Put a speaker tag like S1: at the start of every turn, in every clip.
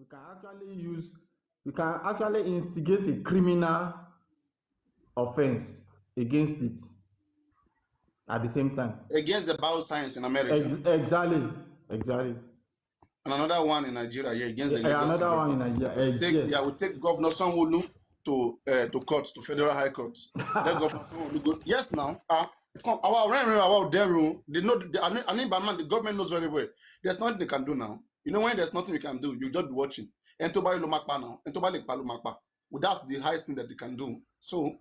S1: we can actually use we can actually instigate a criminal offense against it at the same time.
S2: Against the bioscience in America.
S1: Exactly.
S2: And another one in Nigeria, yeah, against the Lagos
S1: Another one in
S2: government.
S1: Nigeria.
S2: Yes. We take Governor Sanwo-Olu to court, to Federal High Court. Let Governor Sanwo-Olu go. Yes, now. The government knows very well. There's nothing they can do now. You know, when there's nothing we can do, you just be watching. And to buy Lumakpa now. And to buy Lumakpa. Well, that's the highest thing that they can do. So,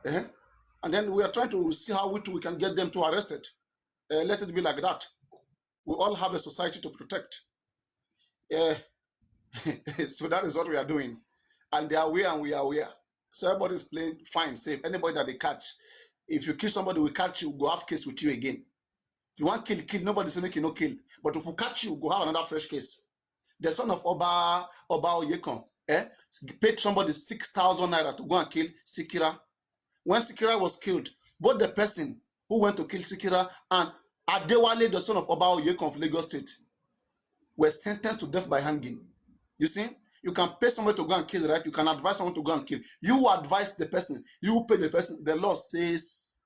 S2: and then we are trying to see how we can get them to arrested. Let it be like that. We all have a society to protect. So that is what we are doing. And they are aware and we are aware. So everybody's playing fine, safe. Anybody that they catch, if you kill somebody, we catch you, go have case with you again. If you want kill, nobody say make you no kill. But if we catch you, go have another fresh case. The son of Oba Oyekon, paid somebody 6,000 naira to go and kill Sikira. When Sikira was killed, both the person who went to kill Sikira and Adewale, the son of Oba Oyekon of Lagos State, were sentenced to death by hanging. You see, you can pay somebody to go and kill, right? You can advise someone to go and kill. You advise the person, you pay the person. The law says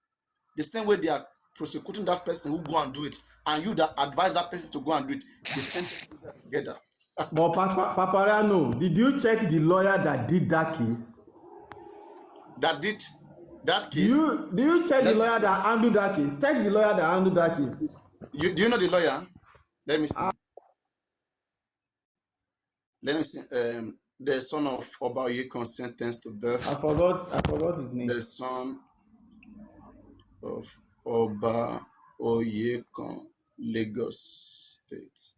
S2: the same way they are prosecuting that person who go and do it, and you that advise that person to go and do it, they sentence you together.
S1: But Paparano, did you check the lawyer that did that case?
S2: That case?
S1: Do you check the lawyer that handled that case? Check the lawyer that handled that case.
S2: Do you know the lawyer? Let me see. The son of Oba Oyekon sentenced to death.
S1: I forgot his name.
S2: The son of Oba Oyekon, Lagos State,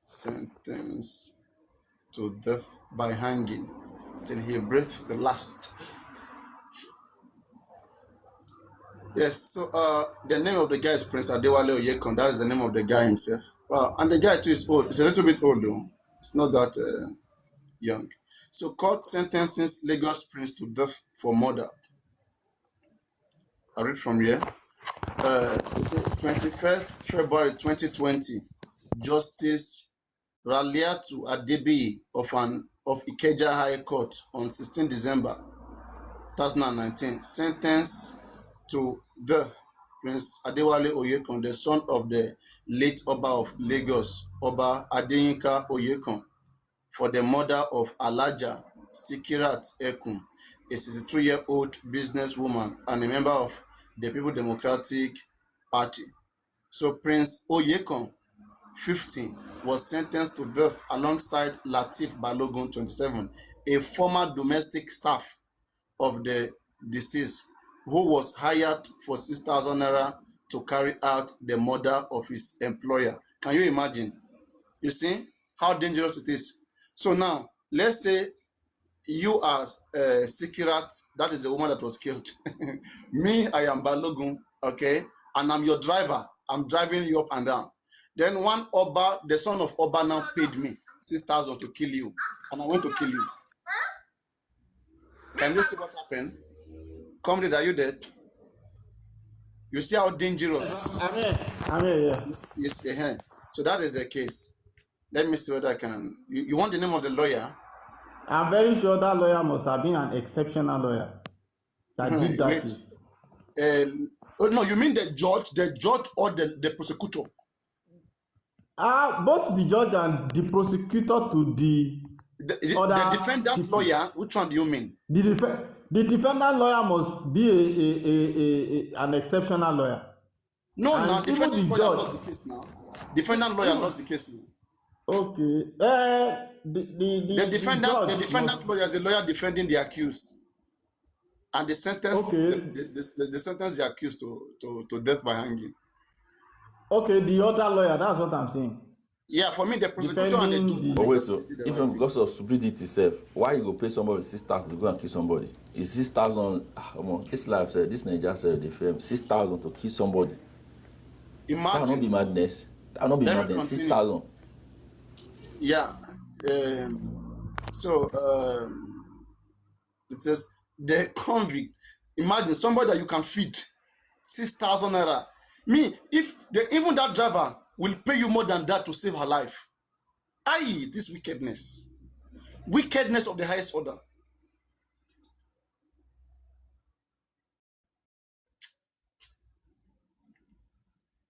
S2: sentenced to death by hanging till he breathed the last. Yes, so the name of the guy is Prince Adewale Oyekon. That is the name of the guy himself. Wow, and the guy too is old. It's a little bit old though. It's not that young. So court sentences Lagos Prince to death for murder. I read from here. It's 21st February 2020. Justice Raliatu Adebiyi of Ikeja High Court on 16 December 2019 sentenced to death Prince Adewale Oyekon, the son of the late Oba of Lagos, Oba Adeyinka Oyekon, for the murder of Alhaja Sikirat Ekun, a 62-year-old businesswoman and a member of the People Democratic Party. So Prince Oyekon, 50, was sentenced to death alongside Lateef Balogun, 27, a former domestic staff of the deceased, who was hired for 6,000 naira to carry out the murder of his employer. Can you imagine? You see how dangerous it is? So now, let's say you are Sikirat, that is the woman that was killed. Me, I am Balogun, okay? And I'm your driver. I'm driving you up and down. Then one Oba, the son of Oba, now paid me 6,000 to kill you. And I went to kill you. Can you see what happened? Comrade, are you dead? You see how dangerous?
S1: I'm here, yeah.
S2: Yes. So that is the case. Let me see what I can. You want the name of the lawyer?
S1: I'm very sure that lawyer must have been an exceptional lawyer that did that case.
S2: No, you mean the judge or the prosecutor?
S1: Both the judge and the prosecutor to the
S2: defendant people. Lawyer, which one do you mean?
S1: The defendant lawyer must be an exceptional lawyer.
S2: No, defendant lawyer lost the case now. Defendant lawyer lost the case now.
S1: Okay.
S2: The defendant lawyer is a lawyer defending the accused, and the sentence the sentence the accused to death by hanging.
S1: Okay, the other lawyer. That's what I'm saying.
S2: Yeah, for me, the prosecutor and the judge.
S3: But wait, so even because of stupidity itself, why you go pay somebody 6,000 to go and kill somebody? Is 6,000? This life said, this Nigeria said the firm 6,000 to kill somebody.
S2: Imagine.
S3: That will not be madness. That will not be madness. 6,000.
S2: Yeah. It says the convict. Imagine somebody that you can feed 6,000 naira. Me, even that driver will pay you more than that to save her life. Aye, this wickedness. Wickedness of the highest order.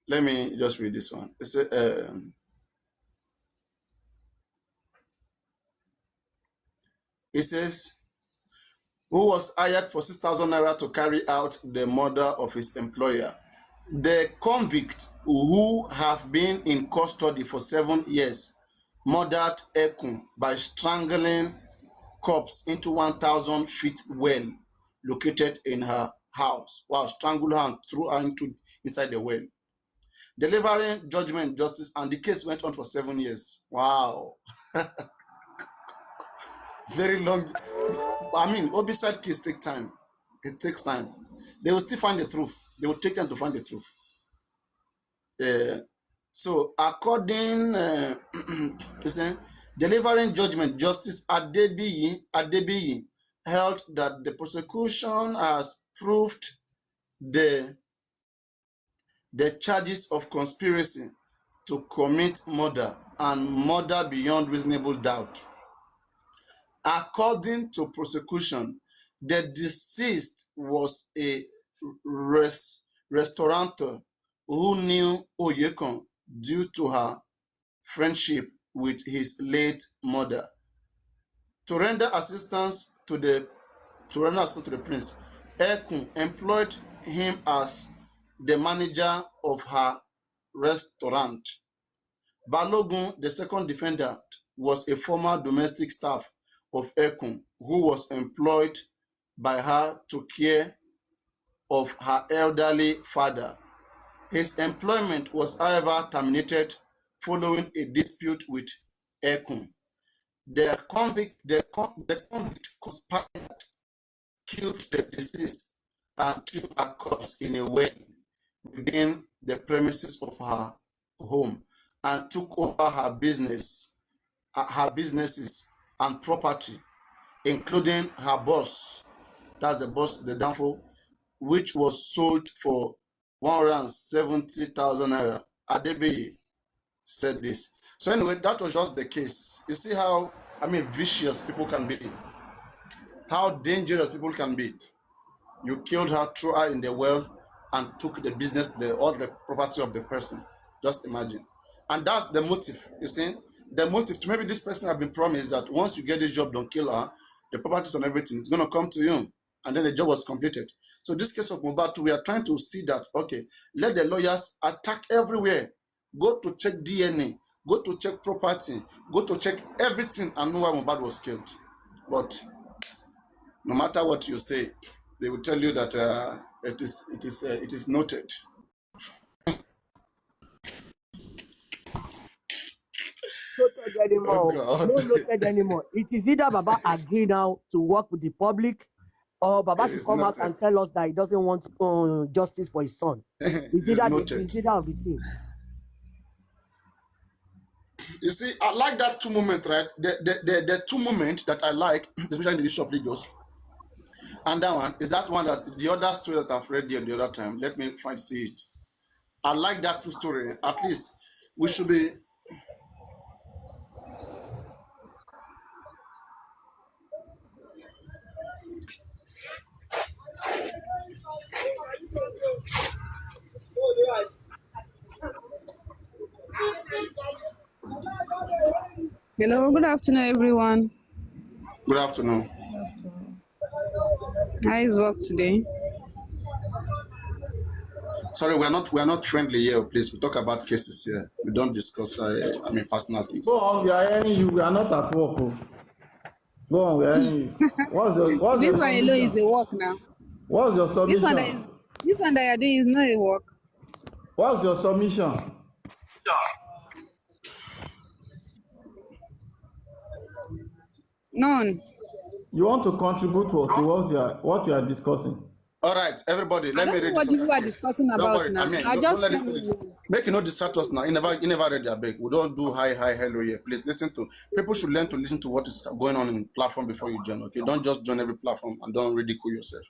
S2: Let me just read this one. It says, who was hired for 6,000 naira to carry out the murder of his employer. The convict who have been in custody for 7 years murdered Ekun by strangling corpse into 1,000 feet well located in her house, while strangled her and threw her inside the well. Delivering judgment, justice, and the case went on for 7 years. Wow. Very long. I mean, homicide case take time. It takes time. They will still find the truth. They will take time to find the truth. So, according, delivering judgment, Justice Adebiyi held that the prosecution has proved the charges of conspiracy to commit murder and murder beyond reasonable doubt. According to prosecution, the deceased was a restaurateur who knew Oyekon due to her friendship with his late mother. To render assistance to the prince, Ekun employed him as the manager of her restaurant. Balogun, the second defendant, was a former domestic staff of Ekun who was employed by her to care of her elderly father. His employment was, however, terminated following a dispute with Ekun. The convict conspired, killed the deceased, and threw her corpse in a well within the premises of her home, and took over her businesses and property, including her bus. That's the downfall, which was sold for 170,000 naira. Adebiyi said this. So anyway, that was just the case. You see how, vicious people can be. How dangerous people can be. You killed her, threw her in the well, and took the business, all the property of the person. Just imagine. And that's the motive, you see? The motive to maybe this person have been promised that once you get this job done, kill her, the properties and everything is going to come to you. And then the job was completed. So this case of Mohbad, we are trying to see that, okay, let the lawyers attack everywhere. Go to check DNA, go to check property, go to check everything and know why Mohbad was killed. But no matter what you say, they will tell you that it is noted.
S4: Noted anymore.
S2: Oh,
S4: No noted anymore. It is either Baba agree now to work with the public, or Baba should come out and tell us that he doesn't want justice for his son. It's either of the two.
S2: You see, I like that two moment, right? The two moment that I like, especially in the issue of Lagos. And that one is that one that the other story that I've read there the other time. Let me see it. I like that true story. At least we should be.
S5: Hello, good afternoon, everyone.
S2: Good afternoon.
S5: How is work today?
S2: Sorry, we are not friendly here. Please, we talk about cases here. We don't discuss, personal things.
S1: Go on, we are hearing you. We are not at work. Oh. Go on, we are hearing you. What's
S5: this
S1: your
S5: one
S1: submission?
S5: alone is a work now.
S1: What's your submission?
S5: This one that you're doing is not a work.
S1: What's your submission?
S5: None.
S1: You want to contribute to what you are discussing?
S2: All right, everybody, let me read
S5: what
S2: this.
S5: you are discussing about now.
S2: Don't let this. Make you not distract us now. You never read their break. We don't do hi, hello here. Please listen to. People should learn to listen to what is going on in platform before you join. Okay, don't just join every platform and don't ridicule yourself.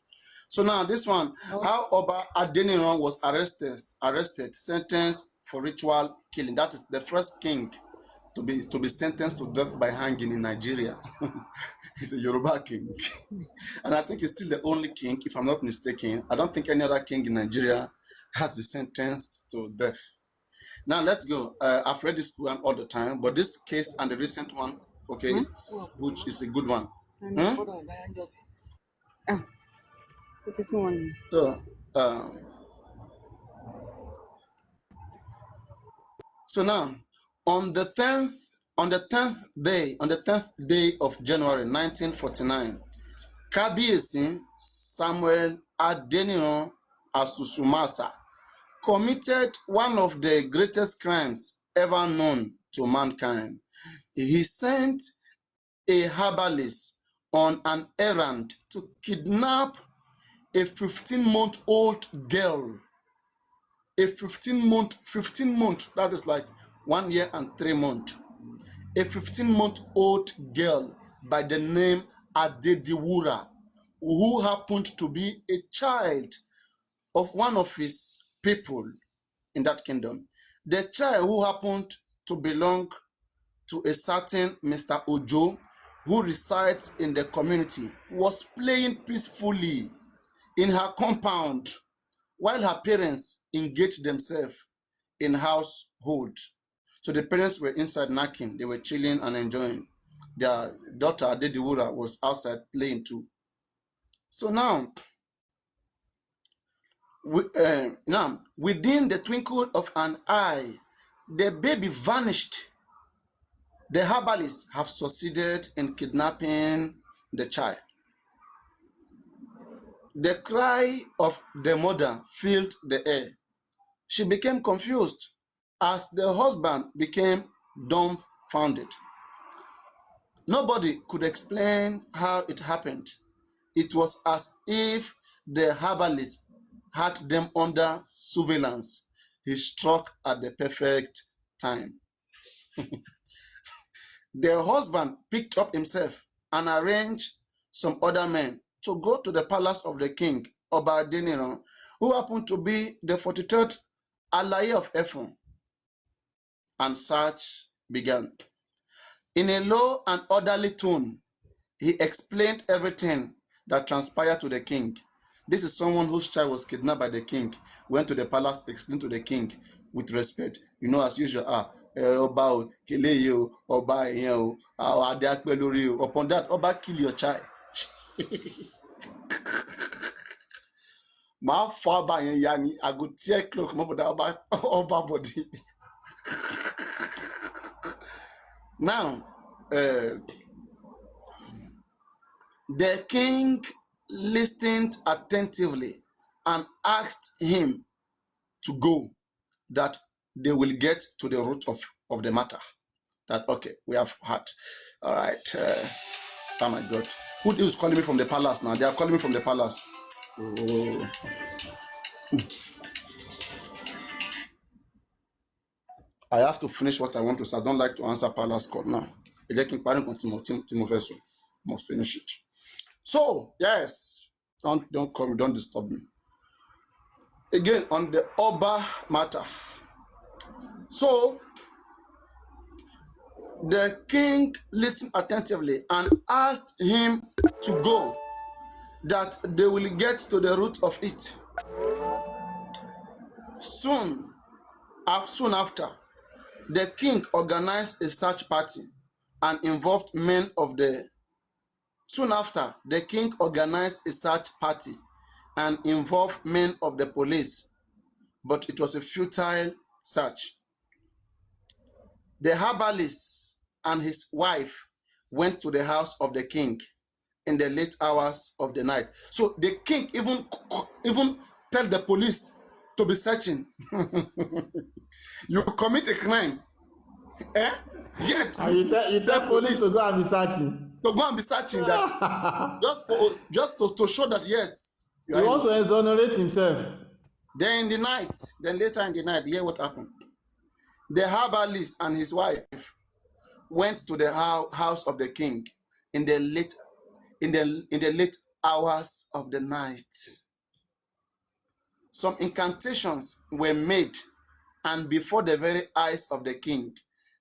S2: So now this one, how Oba Adeniran was arrested, sentenced for ritual killing. That is the first king to be sentenced to death by hanging in Nigeria. He's a Yoruba king. And I think he's still the only king, if I'm not mistaken. I don't think any other king in Nigeria has been sentenced to death. Now let's go. I've read this one all the time, but this case and the recent one, okay, which is a good one.
S5: This one.
S2: So now, on the 10th day of January 1949, Kabiyesi Samuel Adeniran Asusumasa committed one of the greatest crimes ever known to mankind. He sent a herbalist on an errand to kidnap a 15-month-old girl. A 15 month, that is like 1 year and 3 months. A 15-month-old girl by the name Adediwura, who happened to be a child of one of his people in that kingdom. The child, who happened to belong to a certain Mr. Ojo, who resides in the community, was playing peacefully in her compound while her parents engaged themselves in household. So the parents were inside knacking, they were chilling and enjoying. Their daughter Adediwura was outside playing too. So now, within the twinkle of an eye, the baby vanished. The herbalists have succeeded in kidnapping the child. The cry of the mother filled the air. She became confused as the husband became dumbfounded. Nobody could explain how it happened. It was as if the herbalist had them under surveillance. He struck at the perfect time. The husband picked up himself and arranged some other men to go to the palace of the king, Oba Adeniran, who happened to be the 43rd Alaye of Efon, and search began. In a low and orderly tone, he explained everything that transpired to the king. This is someone whose child was kidnapped by the king, went to the palace, explained to the king with respect. You know, as usual, Oba Keleyo, Oba Ade. Upon that, Oba kill your child. My father and Yani, I go tear cloak Oba body. Now, the king listened attentively and asked him to go, that they will get to the root of the matter. That, okay, we have had. All right. Oh my God. Who is calling me from the palace now? They are calling me from the palace. Oh. I have to finish what I want to say. I don't like to answer palace call now. Must finish it. So, yes, don't call me, don't disturb me. Again, on the Oba matter. So, the king listened attentively and asked him to go, that they will get to the root of it. Soon after, the king organized a search party and involved men of the police, but it was a futile search. The herbalist and his wife went to the house of the king in the late hours of the night. So the king even tell the police to be searching. You commit a crime. Yet
S1: And you tell police to go and be searching.
S2: To go and be searching that just to show that yes.
S1: He wants to exonerate himself.
S2: Then later in the night, hear what happened. The herbalist and his wife went to the house of the king in the late hours of the night. Some incantations were made, and before the very eyes of the king,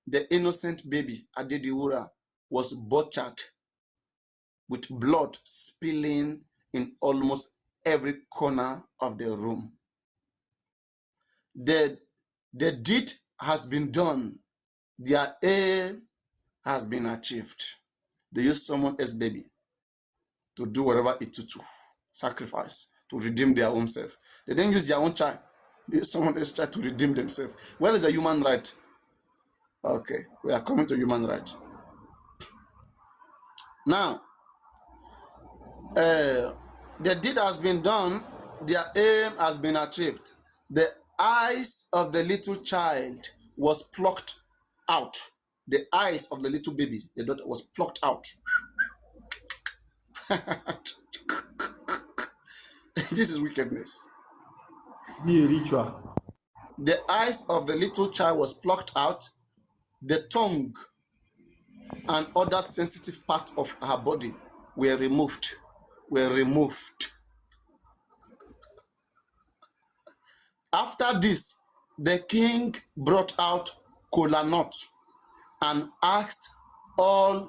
S2: the innocent baby, Adediwura, was butchered with blood spilling in almost every corner of the room. The deed has been done. Their aim has been achieved. They used someone else's baby to do whatever it took to sacrifice, to redeem their own self. They didn't use their own child. They used someone else's child to redeem themselves. Where is the human right? Okay, we are coming to human right. Now, the deed has been done. Their aim has been achieved. The eyes of the little child was plucked out. The eyes of the little baby, the daughter, was plucked out. This is wickedness.
S1: Be a ritual.
S2: The eyes of the little child was plucked out. The tongue and other sensitive parts of her body were removed. After this, the king brought out kola nut and asked all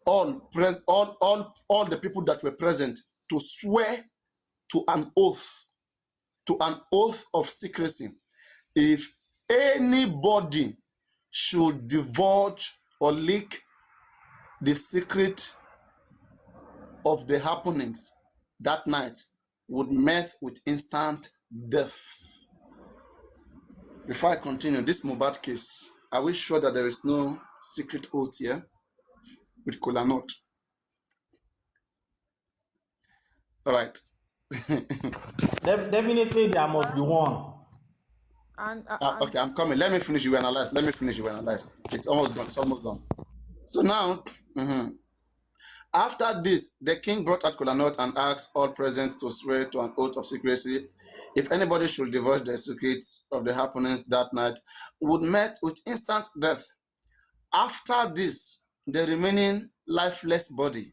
S2: the people that were present to swear to an oath of secrecy. If anybody should divulge or leak the secret of the happenings that night, would meet with instant death. Before I continue, this Mohbad case, are we sure that there is no secret oath here with kola nut? All right.
S1: Definitely there must be one.
S2: Okay, I'm coming. Let me finish. You analyze. It's almost done. So now, after this, the king brought out kola nut and asked all present to swear to an oath of secrecy. If anybody should divulge the secrets of the happenings that night, would meet with instant death. After this, the remaining lifeless body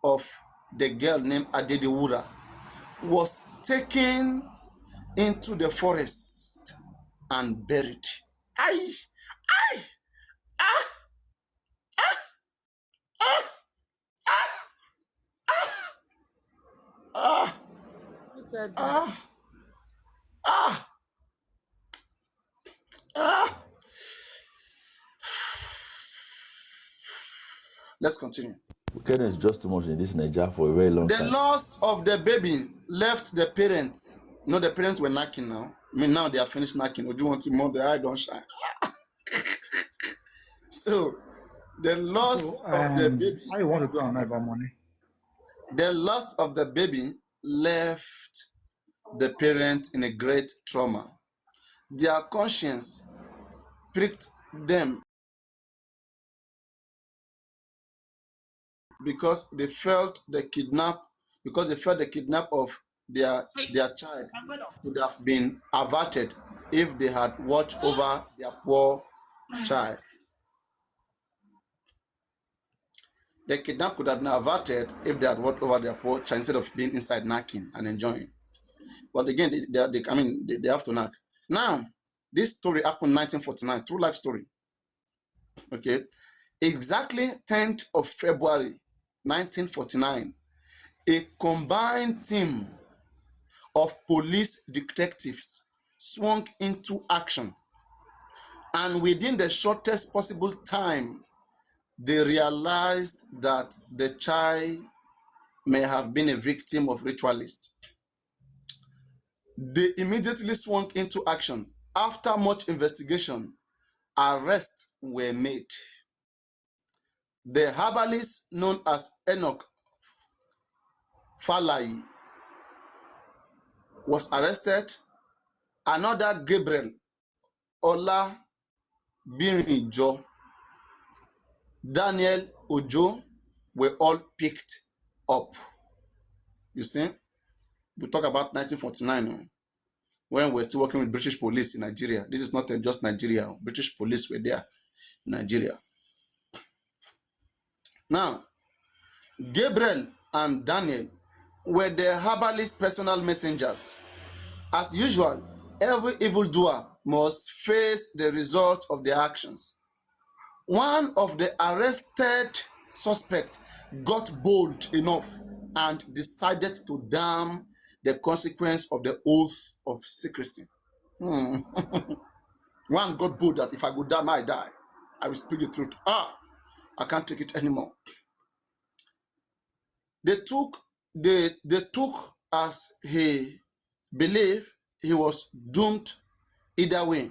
S2: of the girl named Adediwura was taken into the forest and buried. Let's continue.
S3: Wickedness is just too much in this Nigeria for a very long time.
S2: The loss of the baby left the parents. No, the parents were knocking now. I mean, now they are finished knocking. Or do you want to more? The eye don't shine. So, the loss of the baby.
S6: How you want to do on about money?
S2: The loss of the baby left the parent in a great trauma. Their conscience pricked them because they felt the kidnap of their child would have been averted if they had watched over their poor child. The kidnap could have been averted if they had watched over their poor child instead of being inside knocking and enjoying. But again, they have to knock. Now, this story happened in 1949, true life story. Okay, exactly 10th of February 1949, a combined team of police detectives swung into action, and within the shortest possible time, they realized that the child may have been a victim of ritualists. They immediately swung into action. After much investigation, arrests were made. The herbalist known as Enoch Falai was arrested. Another Gabriel Ola Birijo, Daniel Ojo were all picked up. You see, we talk about 1949 when we're still working with British police in Nigeria. This is not just Nigeria. British police were there in Nigeria. Now, Gabriel and Daniel were the herbalist personal messengers. As usual, every evildoer must face the result of their actions. One of the arrested suspects got bold enough and decided to damn the consequence of the oath of secrecy. One got bold that if I go damn, I die. I will speak the truth. I can't take it anymore. They took as he believed he was doomed either way.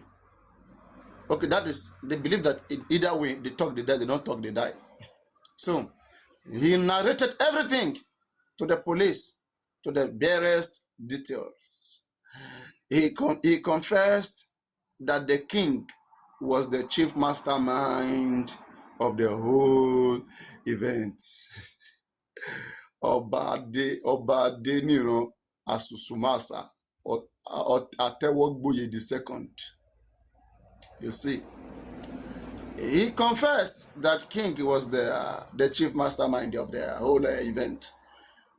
S2: Okay, that is, they believe that in either way, they talk, they die, they don't talk, they die. So he narrated everything to the police, to the barest details. He confessed that the king was the chief mastermind of the whole event. Ọba Adéníran Asusumasa Atewogboye II. You see, he confessed that king was the chief mastermind of the whole event.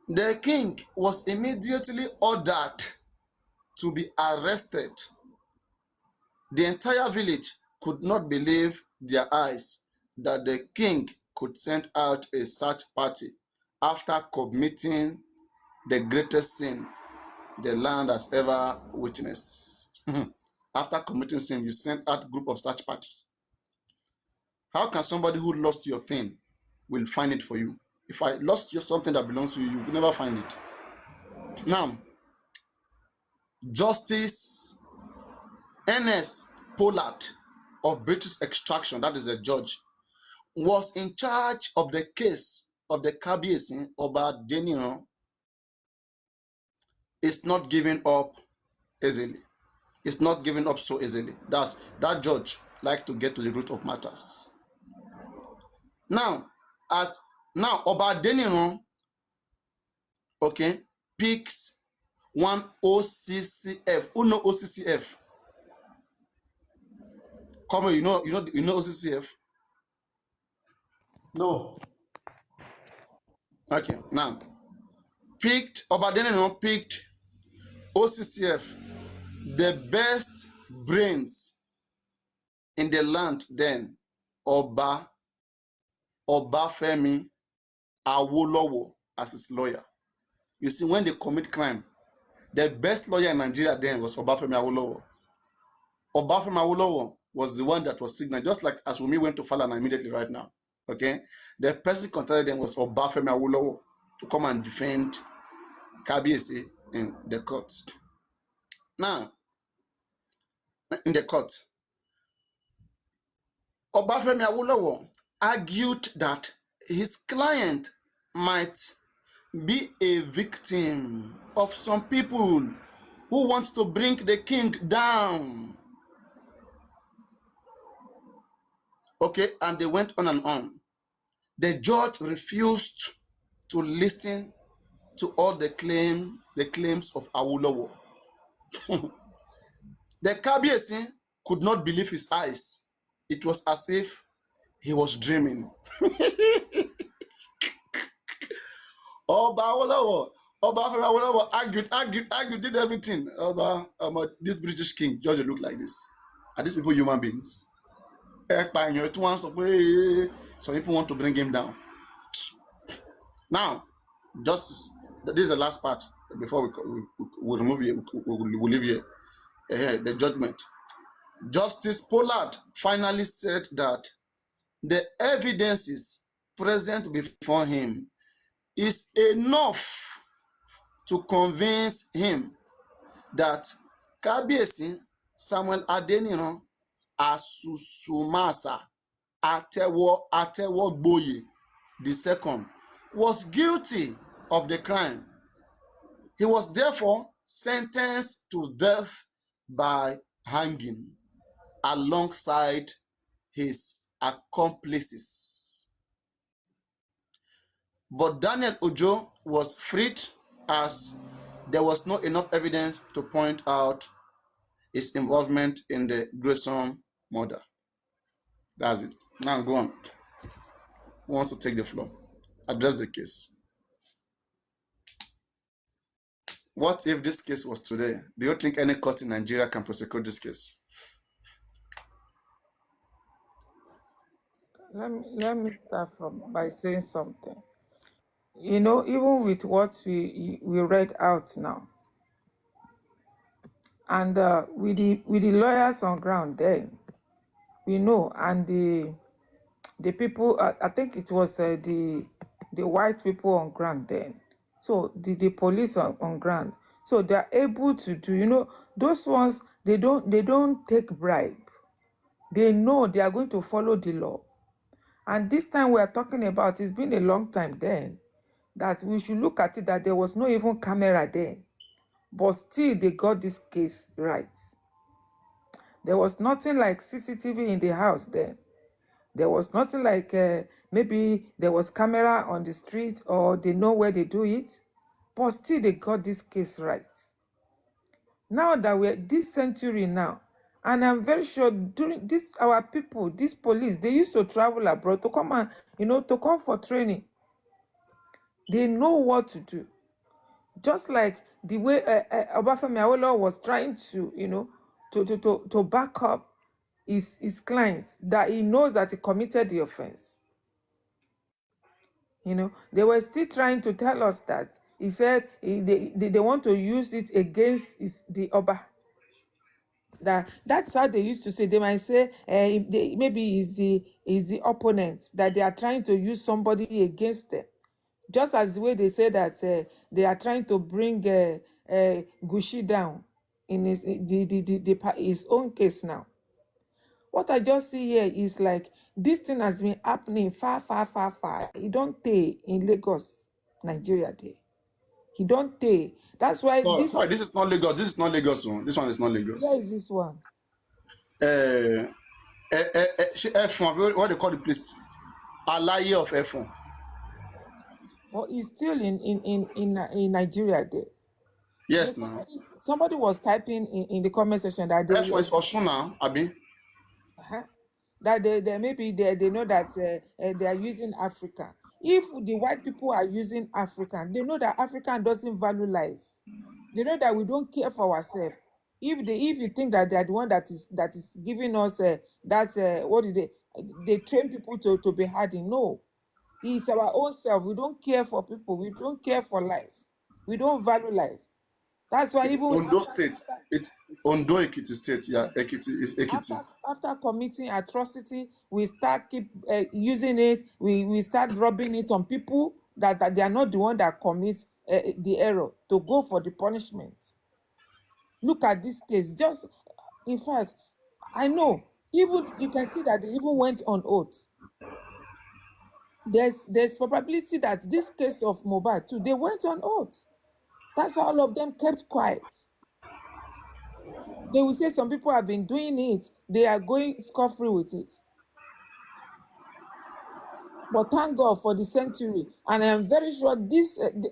S2: The king was immediately ordered to be arrested. The entire village could not believe their eyes that the king could send out a search party after committing the greatest sin the land has ever witnessed. After committing sin, you send out a group of search party. How can somebody who lost your thing will find it for you? If I lost something that belongs to you, you will never find it. Now, Justice Ernest Pollard of British extraction, that is the judge, was in charge of the case of the Kábíyèsí Ọba Adéníran. It's not giving up easily. It's not giving up so easily. That judge like to get to the root of matters. Now, Ọba Adéníran, okay, picks one OCCF. Who know OCCF? Come on, you know OCCF?
S1: No.
S2: Okay, now Ọba Adéníran picked OCCF, the best brains in the land then, Ọbáfẹ́mi Awólọ́wọ̀ as his lawyer. You see, when they commit crime, the best lawyer in Nigeria then was Ọbáfẹ́mi Awólọ́wọ̀. Ọbáfẹ́mi Awólọ́wọ̀ was the one that was signaled, just like as Wunmi went to Falana immediately right now. Okay, the person contacted them was Ọbáfẹ́mi Awólọ́wọ̀ to come and defend Kábíyèsí in the court. Now, in the court, Ọbáfẹ́mi Awólọ́wọ̀ argued that his client might be a victim of some people who want to bring the king down. Okay, and they went on and on. The judge refused to listen to all the claims of Awólọ́wọ̀. The Kábíyèsí could not believe his eyes. It was as if he was dreaming. Ọbáfẹ́mi Awólọ́wọ̀ argued, did everything. This British king just look like this. Are these people human beings? Some people want to bring him down. Now, justice, this is the last part before we remove here, we leave here. The judgment. Justice Pollard finally said that the evidences present before him is enough to convince him that Kábíyèsí Samuel Adéníran Asusumasa Atewogboye II was guilty of the crime. He was therefore sentenced to death by hanging alongside his accomplices. But Daniel Ojo was freed as there was not enough evidence to point out his involvement in the gruesome murder. That's it. Now go on. Who wants to take the floor? Address the case. What if this case was today? Do you think any court in Nigeria can prosecute this case?
S6: let me start from by saying something. Even with what we read out now, and with the lawyers on ground then, we know, and the people, I think it was the white people on ground then. So the police on ground. So they're able to do, those ones, they don't take bribe. They know they are going to follow the law. And this time we are talking about, it's been a long time then, that we should look at it that there was no even camera then. But still they got this case right. There was nothing like CCTV in the house then. There was nothing like maybe there was camera on the street or they know where they do it. But still they got this case right. Now that we're this century now, and I'm very sure during this, our people, this police, they used to travel abroad to come and, to come for training. They know what to do. Just like the way Obafemi Awolowo was trying to, to back up his clients, that he knows that he committed the offense. They were still trying to tell us that he said they want to use it against the Oba. That's how they used to say. They might say maybe is the opponent, that they are trying to use somebody against them. Just as the way they say that they are trying to bring Gushi down in his own case now. What I just see here is like this thing has been happening far. He don't pay in Lagos, Nigeria there. He don't pay. That's why this.
S2: Sorry, this is not Lagos. This is not Lagos. This one is not Lagos.
S6: Where is this one?
S2: F1. What they call the place? Alaye of F1.
S6: But he's still in Nigeria there.
S2: Yes, now.
S6: Somebody was typing in the comment section that they
S2: F1 is Osun now, Abi.
S6: That they maybe they know that they are using Africa. If the white people are using African, they know that African doesn't value life. They know that we don't care for ourselves. If you think that they are the one that is giving us what did they train people to be hiding? No, it's our own self. We don't care for people. We don't care for life. We don't value life. That's why even
S2: Ondo State, Ondo Ekiti State, yeah, Ekiti is Ekiti.
S6: After committing atrocity, we start keep using it. We start rubbing it on people that they are not the one that commits the error to go for the punishment. Look at this case. Just in fact, I know even you can see that they even went on oath. There's probability that this case of Mohbad too, they went on oath. That's why all of them kept quiet. They will say some people have been doing it, they are going scot-free with it. But thank God for the century. And I am very sure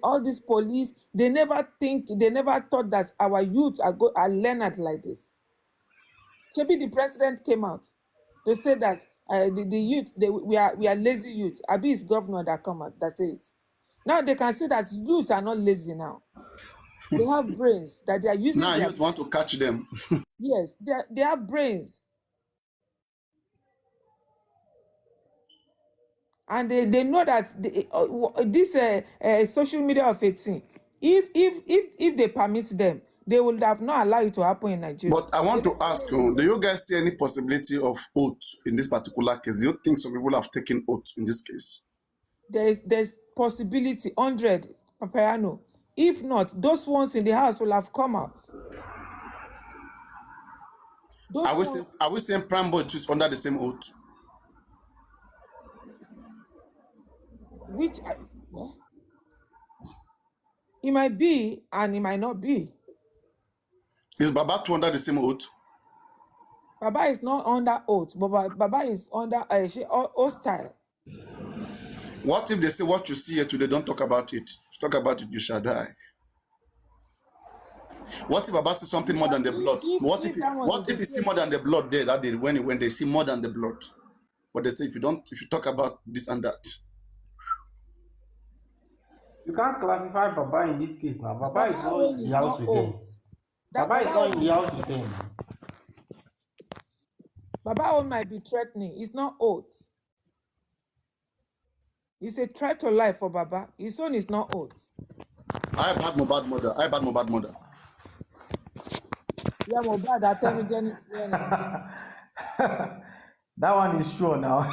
S6: all these police, they never thought that our youth are learned like this. Maybe the president came out to say that the youth, we are lazy youth. Abi is governor that come out that says. Now they can see that youths are not lazy now. They have brains that they are using.
S2: Now you want to catch them.
S6: Yes, they have brains. And they know that this social media of 18, if they permit them, they would have not allowed it to happen in Nigeria.
S2: But I want to ask you, do you guys see any possibility of oath in this particular case? Do you think some people have taken oath in this case?
S6: There's possibility, 100, Paperano. If not, those ones in the house will have come out.
S2: Are we saying Prime Boy is under the same oath?
S6: It might be and it might not be.
S2: Is Baba too under the same oath?
S6: Baba is not under oath, but Baba is under hostile.
S2: What if they say what you see here today, don't talk about it? If you talk about it, you shall die. What if Baba sees something more than the blood? What if he see more than the blood there that day when they see more than the blood? But they say if you talk about this and that.
S1: You can't classify Baba in this case now. Baba is not in the house with them. Baba is not in the house with them.
S6: Baba own might be threatening. It's not oath. It's a threat to life for Baba. His own is not oath.
S2: I bad Mohbad mother. I bad Mohbad mother.
S6: Yeah, Mohbad, I tell me Jenny.
S1: That one is sure now.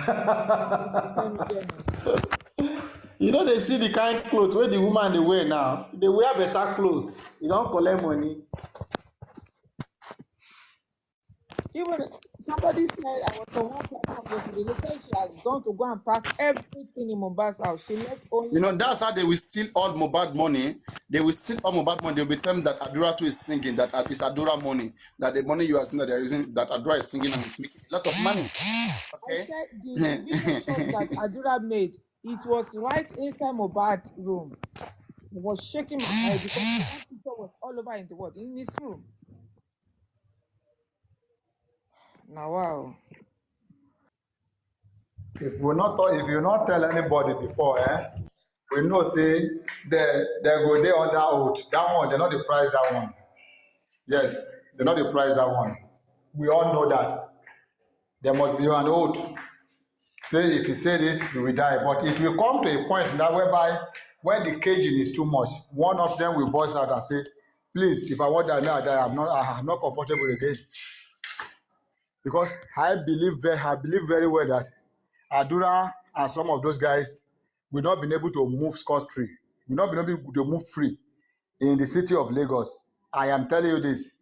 S1: You know they see the kind clothes where the woman they wear now. They wear better clothes. You don't collect money.
S6: Even somebody said, I was on one platform yesterday, they said she has gone to go and pack everything in Mohbad's house. She left only.
S2: You know, that's how they will steal all Mohbad money. They will steal all Mohbad money. They will be telling that Adura too is singing, that it's Adura money, that the money you are seeing that they're using, that Adura is singing and is making a lot of money. Okay?
S6: I said the video shows that Adura made, it was right inside Mohbad room. It was shaking my head because the picture was all over in the world, in his room. Now, wow.
S7: If you not tell anybody before, we know say they go there on that oath. That one, they not the price that one. Yes, they not the price that one. We all know that. There must be an oath. Say if you say this, you will die. But it will come to a point now whereby when the caging is too much, one of them will voice out and say, please, if I want to die, I'm not comfortable again. Because I believe very well that Adura and some of those guys will not be able to move scot-free, will not be able to move free in the city of Lagos. I am telling you this.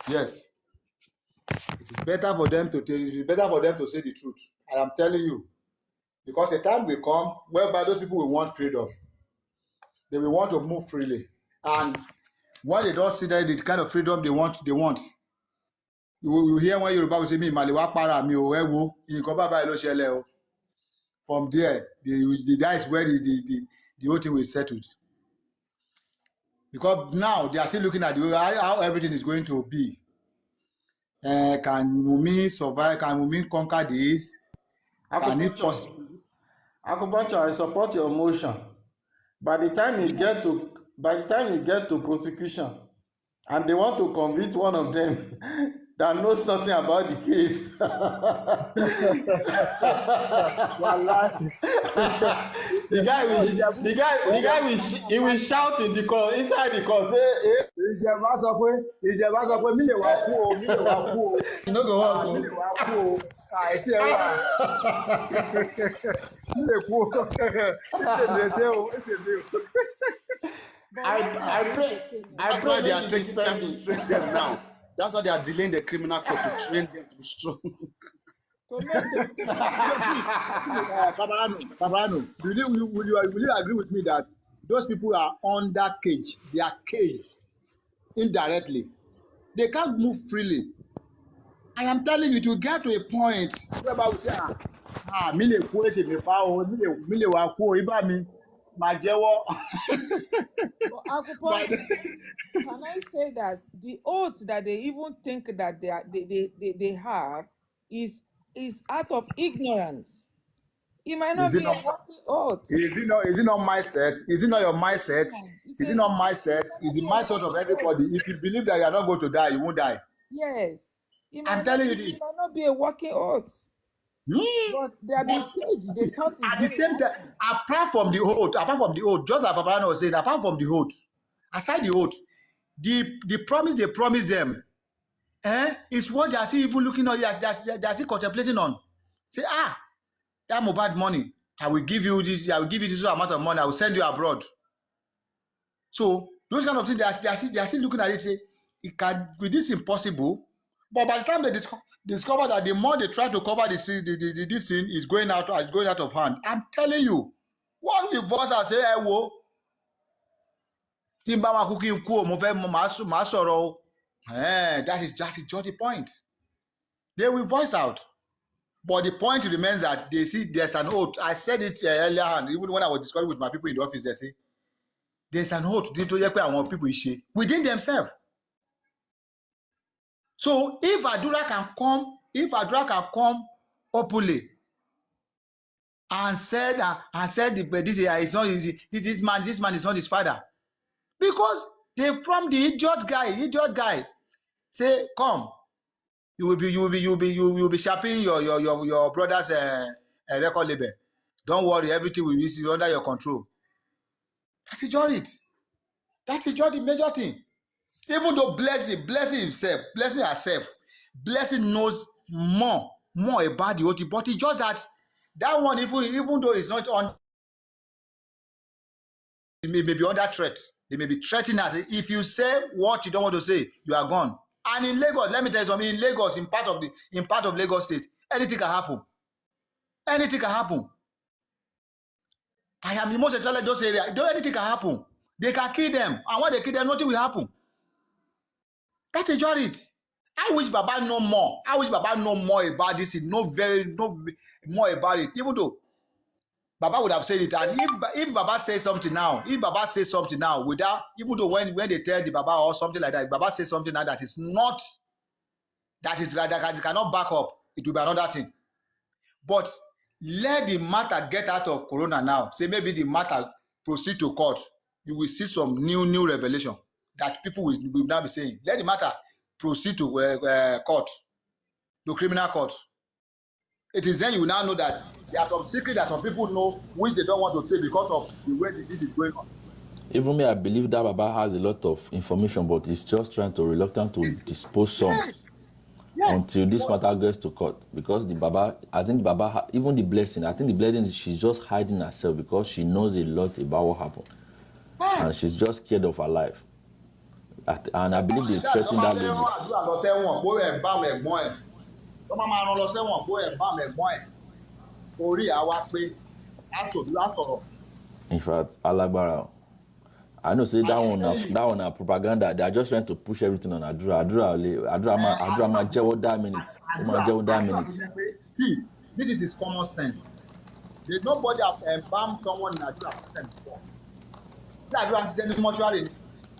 S7: Yes. It is better for them to say the truth. I am telling you. Because a time will come whereby those people will want freedom. They will want to move freely. And when they don't see that the kind of freedom they want. You hear when Yoruba will say, me, Maliwa para mi o ewo, nkan baba lo ṣẹlẹ̀ o. From there, that is where the whole thing will settle. Because now they are still looking at the way how everything is going to be. Can Wunmi survive? Can Wunmi conquer this? Can it possible?
S1: Akupunture, I support your motion. By the time you get to prosecution, and they want to convict one of them that knows nothing about the case. The guy will shout in the court, inside the court, say,
S7: Ìjẹ̀bá sọ pé mi lè wá kú o.
S1: You know go on.
S7: Mi lè wá kú o. Àìsí ẹ wà. Mi lè kú o. Ìṣèlè o.
S1: I pray.
S2: That's why they are taking time to train them now. That's why they are delaying the criminal court to train them to be strong.
S7: Paparano, will you agree with me that those people are under cage? They are caged indirectly. They can't move freely. I am telling you, it will get to a point whereby we say, mi lè kú èsì mi pa o, mi lè wá kú o, ibà mi máa jẹ́wọ́.
S6: Can I say that the oath that they even think that they have is out of ignorance? It might not be a working oath.
S7: Is it not mindset? Is it not your mindset? Is it not mindset? Is the mindset of everybody? If you believe that you are not going to die, you won't die.
S6: Yes.
S7: I'm telling you this.
S6: It might not be a working oath. But they are being caged. They thought
S7: at the same time, apart from the oath, just like Papa was saying, apart from the oath, aside the oath, the promise they promise them, is what they are still even looking at, they are still contemplating on. Say, that Mohbad money, I will give you this amount of money, I will send you abroad. So those kind of things, they are still looking at it, say, with this impossible. But by the time they discover that the more they try to cover this thing is going out of hand, I'm telling you, one will voice and say, wo, that is just the point. They will voice out. But the point remains that they see there's an oath. I said it earlier, and even when I was discussing with my people in the office, they say, there's an oath within themselves. So if Adura can come openly and said this man is not his father, because they from the idiot guy say, come, you will be sharpening your brother's record label. Don't worry, everything will be under your control. That is just it. That is just the major thing. Even though blessing himself, blessing herself, blessing knows more about the whole thing, but it's just that one, even though it's not on, it may be under threat. They may be threatening us. If you say what you don't want to say, you are gone. And in Lagos, let me tell you something. In Lagos, in part of Lagos State, anything can happen. Anything can happen. I am the most especially those areas. Anything can happen. They can kill them, and when they kill them, nothing will happen. That is just it. I wish Baba know more. I wish Baba know more about this. Know more about it. Even though Baba would have said it, and if Baba says something now, without, even though when they tell the Baba or something like that, if Baba says something now that cannot back up, it will be another thing. But let the matter get out of Corona now. Say maybe the matter proceed to court. You will see some new revelation that people will now be saying. Let the matter proceed to court, to criminal court. It is then you will now know that there are some secrets that some people know which they don't want to say because of the way this is going on.
S3: Even me, I believe that Baba has a lot of information, but he's just reluctant to dispose some until this matter gets to court. Because I think the Baba, even the blessing, she's just hiding herself because she knows a lot about what happened. And she's just scared of her life. And I believe they threatened that lady. In fact, Alagbara, I know say that one are propaganda. They are just trying to push everything on Adura. Adura ma jewo that minute.
S7: See, this is his common sense. There's nobody have embalmed someone in Adura before. Adura ṣiṣẹ́ ní mọ́ṣúárì ni,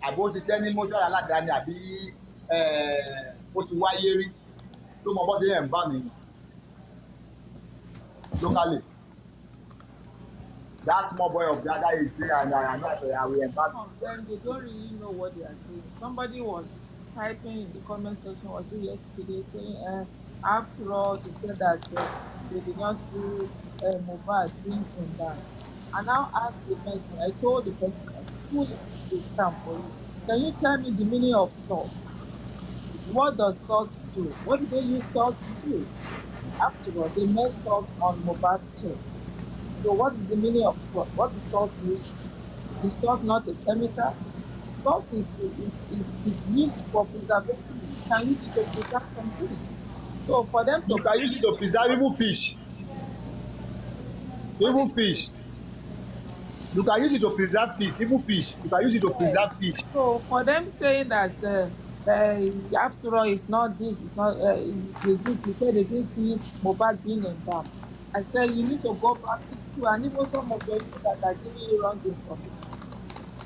S7: àbí ó ṣiṣẹ́ ní mọ́ṣúárì aládàáni, àbí ó ti wáyé rí ló mọ bó ṣe embalm mi locally. That small boy of the other is there and I will embalm.
S6: Then they don't really know what they are saying. Somebody was typing in the comment section was it yesterday saying after all they said that they did not see Mohbad being embalmed. I now asked the person, I told the person, who is a scam for you? Can you tell me the meaning of salt? What does salt do? What do they use salt to do? After all, they made salt on Mohbad's chest. So what is the meaning of salt? What is salt used for? Is salt not a chemical? Salt is used for preservation. You can use it to preserve something. So for them to...
S7: You can use it to preserve even fish. Even fish. You can use it to preserve fish, even fish. You can use it to preserve fish.
S6: So for them saying that after all, it's not this, it's not, they said they didn't see Mohbad being embalmed. I said, you need to go back to school, and even some of your people that are giving you wrong information.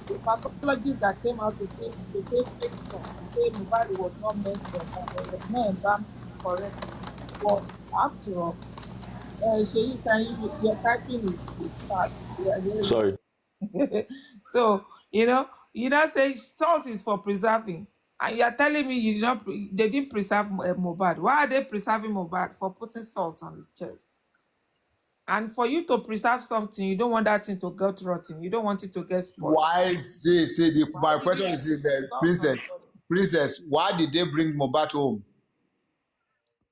S6: The pathologists that came out to say fake stuff, to say Mohbad was not meant to embalm, it was not embalmed correctly. But after all, your typing is fast.
S3: Sorry.
S6: So, you don't say salt is for preserving. And you're telling me they didn't preserve Mohbad. Why are they preserving Mohbad? For putting salt on his chest. And for you to preserve something, you don't want that thing to get rotten. You don't want it to get spoiled.
S7: Why, my question is, Princess, why did they bring Mohbad home?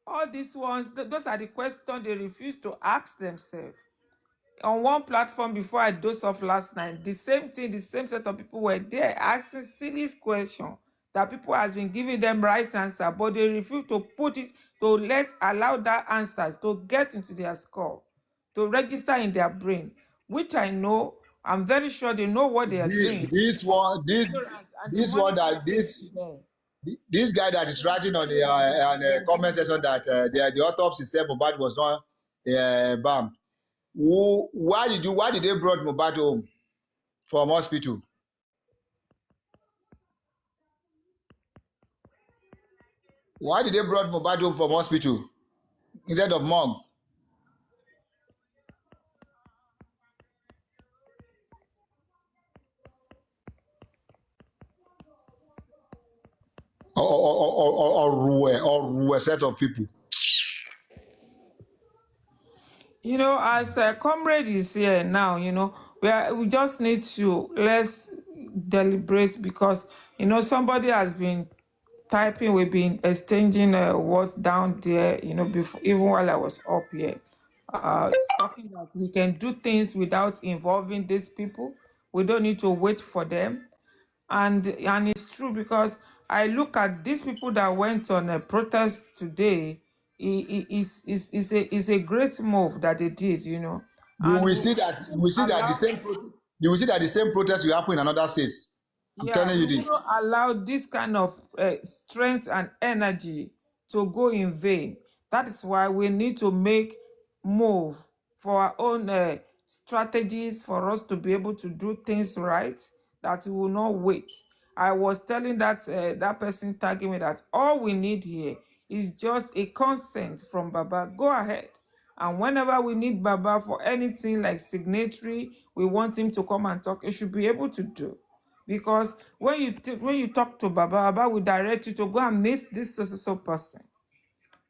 S6: All these ones, those are the questions they refuse to ask themselves. On one platform before I dozed off last night, the same thing, the same set of people were there asking silly questions that people have been giving them right answer, but they refuse to put it, to allow that answers to get into their skull, to register in their brain, which I know, I'm very sure they know what they are doing.
S7: This guy that is writing on the comment section that the autopsy said Mohbad was not embalmed. Why did they brought Mohbad home from hospital? Why did they brought Mohbad home from hospital instead of morgue? Or a set of people.
S6: You know, as a comrade is here now, we just need to let's deliberate because somebody has been typing, we've been exchanging words down there, before even while I was up here, talking that we can do things without involving these people. We don't need to wait for them, and it's true because I look at these people that went on a protest today. It's a great move that they did,
S7: You
S6: and
S7: will
S6: we
S7: see that
S6: allow
S7: you will see that the same protest will happen in another states. I'm
S6: yeah,
S7: telling
S6: we
S7: you this.
S6: wouldn't allow this kind of strength and energy to go in vain. That is why we need to make move for our own strategies for us to be able to do things right, that we will not wait. I was telling that person tagging me that all we need here is just a consent from Baba. Go ahead. And whenever we need Baba for anything like signatory, we want him to come and talk, he should be able to do. Because when you talk to Baba will direct you to go and meet this so person.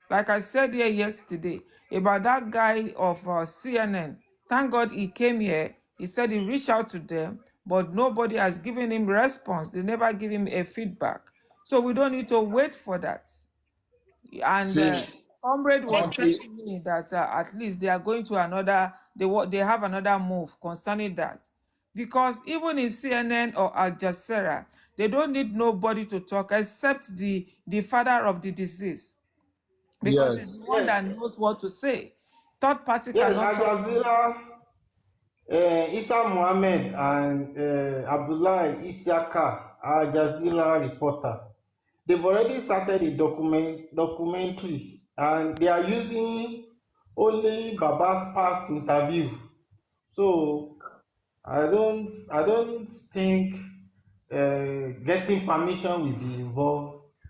S6: Like I said here yesterday about that guy of CNN. Thank God he came here. He said he reached out to them, but nobody has given him response. They never give him a feedback. So we don't need to wait for that. And
S7: See,
S6: comrade was
S7: country,
S6: telling me that at least they are going to another, they have another move concerning that. Because even in CNN or Al Jazeera, they don't need nobody to talk except the father of the disease. Because he's the
S7: yes.
S6: one
S1: Yes,
S6: that knows what to say. Third party
S1: yes,
S6: cannot
S1: Al
S6: talk.
S1: Jazeera, Issa Mohammed and Abdullah Isiaka, Al Jazeera reporter, they've already started a documentary, and they are using only Baba's past interview. So I don't think getting permission will be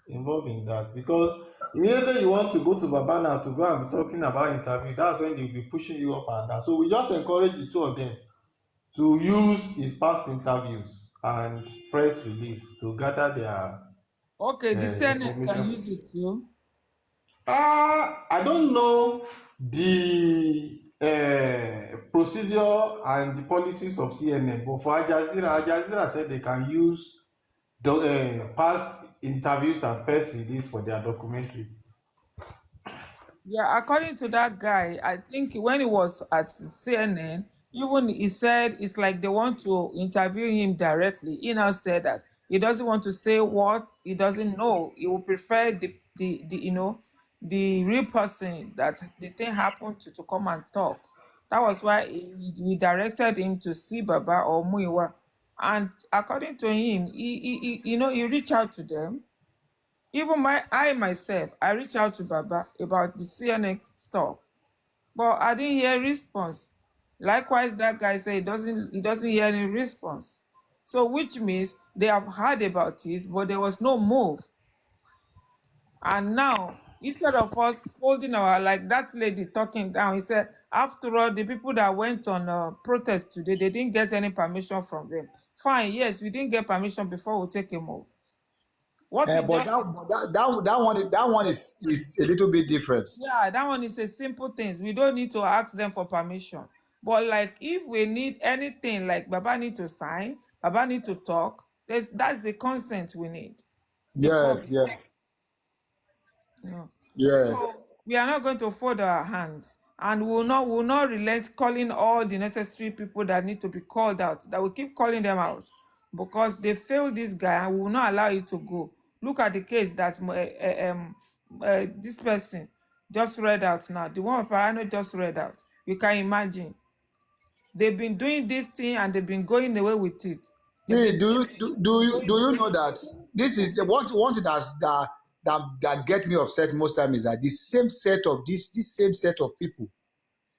S1: involved in that, because immediately you want to go to Baba now to go and be talking about interview, that's when they'll be pushing you up and down. So we just encourage the two of them to use his past interviews and press release to gather their
S6: Okay, the CNN can
S1: information.
S6: use it too.
S1: I don't know the procedure and the policies of CNN, but for Al Jazeera said they can use past interviews and press release for their documentary.
S6: Yeah, according to that guy, I think when he was at CNN, even he said it's like they want to interview him directly. He now said that he doesn't want to say what he doesn't know. He would prefer the real person that the thing happened to come and talk. That was why we directed him to see Baba or Muiwa. And according to him, he reached out to them. Even I myself, I reached out to Baba about the CNN stuff, but I didn't hear response. Likewise, that guy said he doesn't hear any response. So which means they have heard about it, but there was no move. And now, instead of us folding our, like that lady talking down, he said, after all, the people that went on protest today, they didn't get any permission from them. Fine, yes, we didn't get permission before we take a move. What we
S7: But
S6: just
S7: that one is a little bit different.
S6: Yeah, that one is a simple thing. We don't need to ask them for permission. But like if we need anything, like Baba need to sign, Baba need to talk, that's the consent we need. The
S7: Yes,
S6: public.
S7: yes,
S6: You know.
S7: yes.
S6: So we are not going to fold our hands, and we will not relent calling all the necessary people that need to be called out, that we keep calling them out because they failed this guy and we will not allow it to go. Look at the case that this person just read out now. The one Parano just read out. You can imagine. They've been doing this thing and they've been going away with it.
S7: See, do you know that this is one thing that get me upset most time is that this same set of people,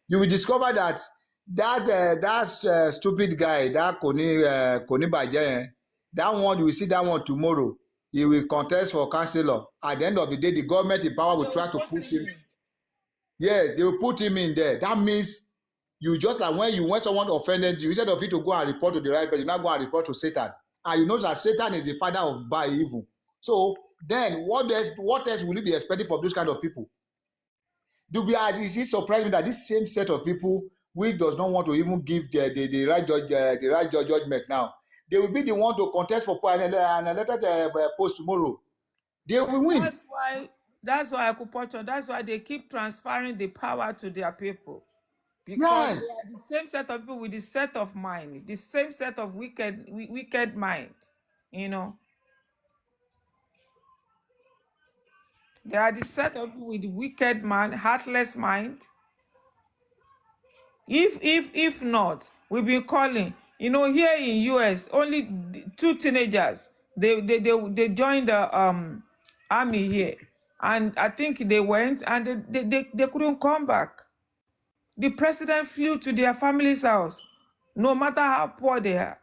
S7: you will discover that stupid guy, that Koni Baje, that one, you will see that one tomorrow. He will contest for councillor. At the end of the day, the government in power will try to push him. Yes, they will put him in there. That means you just like when someone offended you, instead of you to go and report to the right person, you now go and report to Satan. And you know that Satan is the father of bad evil. So then what else will you be expecting from those kind of people? It surprised me that this same set of people which does not want to even give the right judgment now, they will be the one to contest for an elected post tomorrow. They will win.
S6: That's why Akupocho, that's why they keep transferring the power to their people. Because
S7: Yes.
S6: they are the same set of people with the set of mind, the same set of wicked mind, you know. They are the set of people with the wicked mind, heartless mind. If not, we've been calling, you know, here in US, only 2 teenagers, they joined the army here, and I think they went and they couldn't come back. The president flew to their family's house, no matter how poor they are,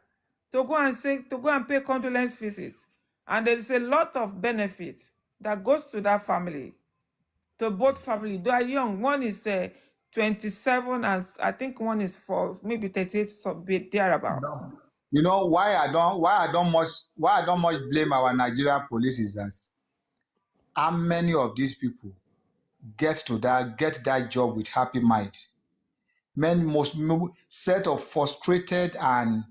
S6: to go and pay condolence visits. And there is a lot of benefits that goes to that family, to both families. They are young. One is 27, and I think one is for maybe 38, so thereabouts.
S7: You know why I don't much blame our Nigeria police is that how many of these people get that job with happy mind. Most set of frustrated and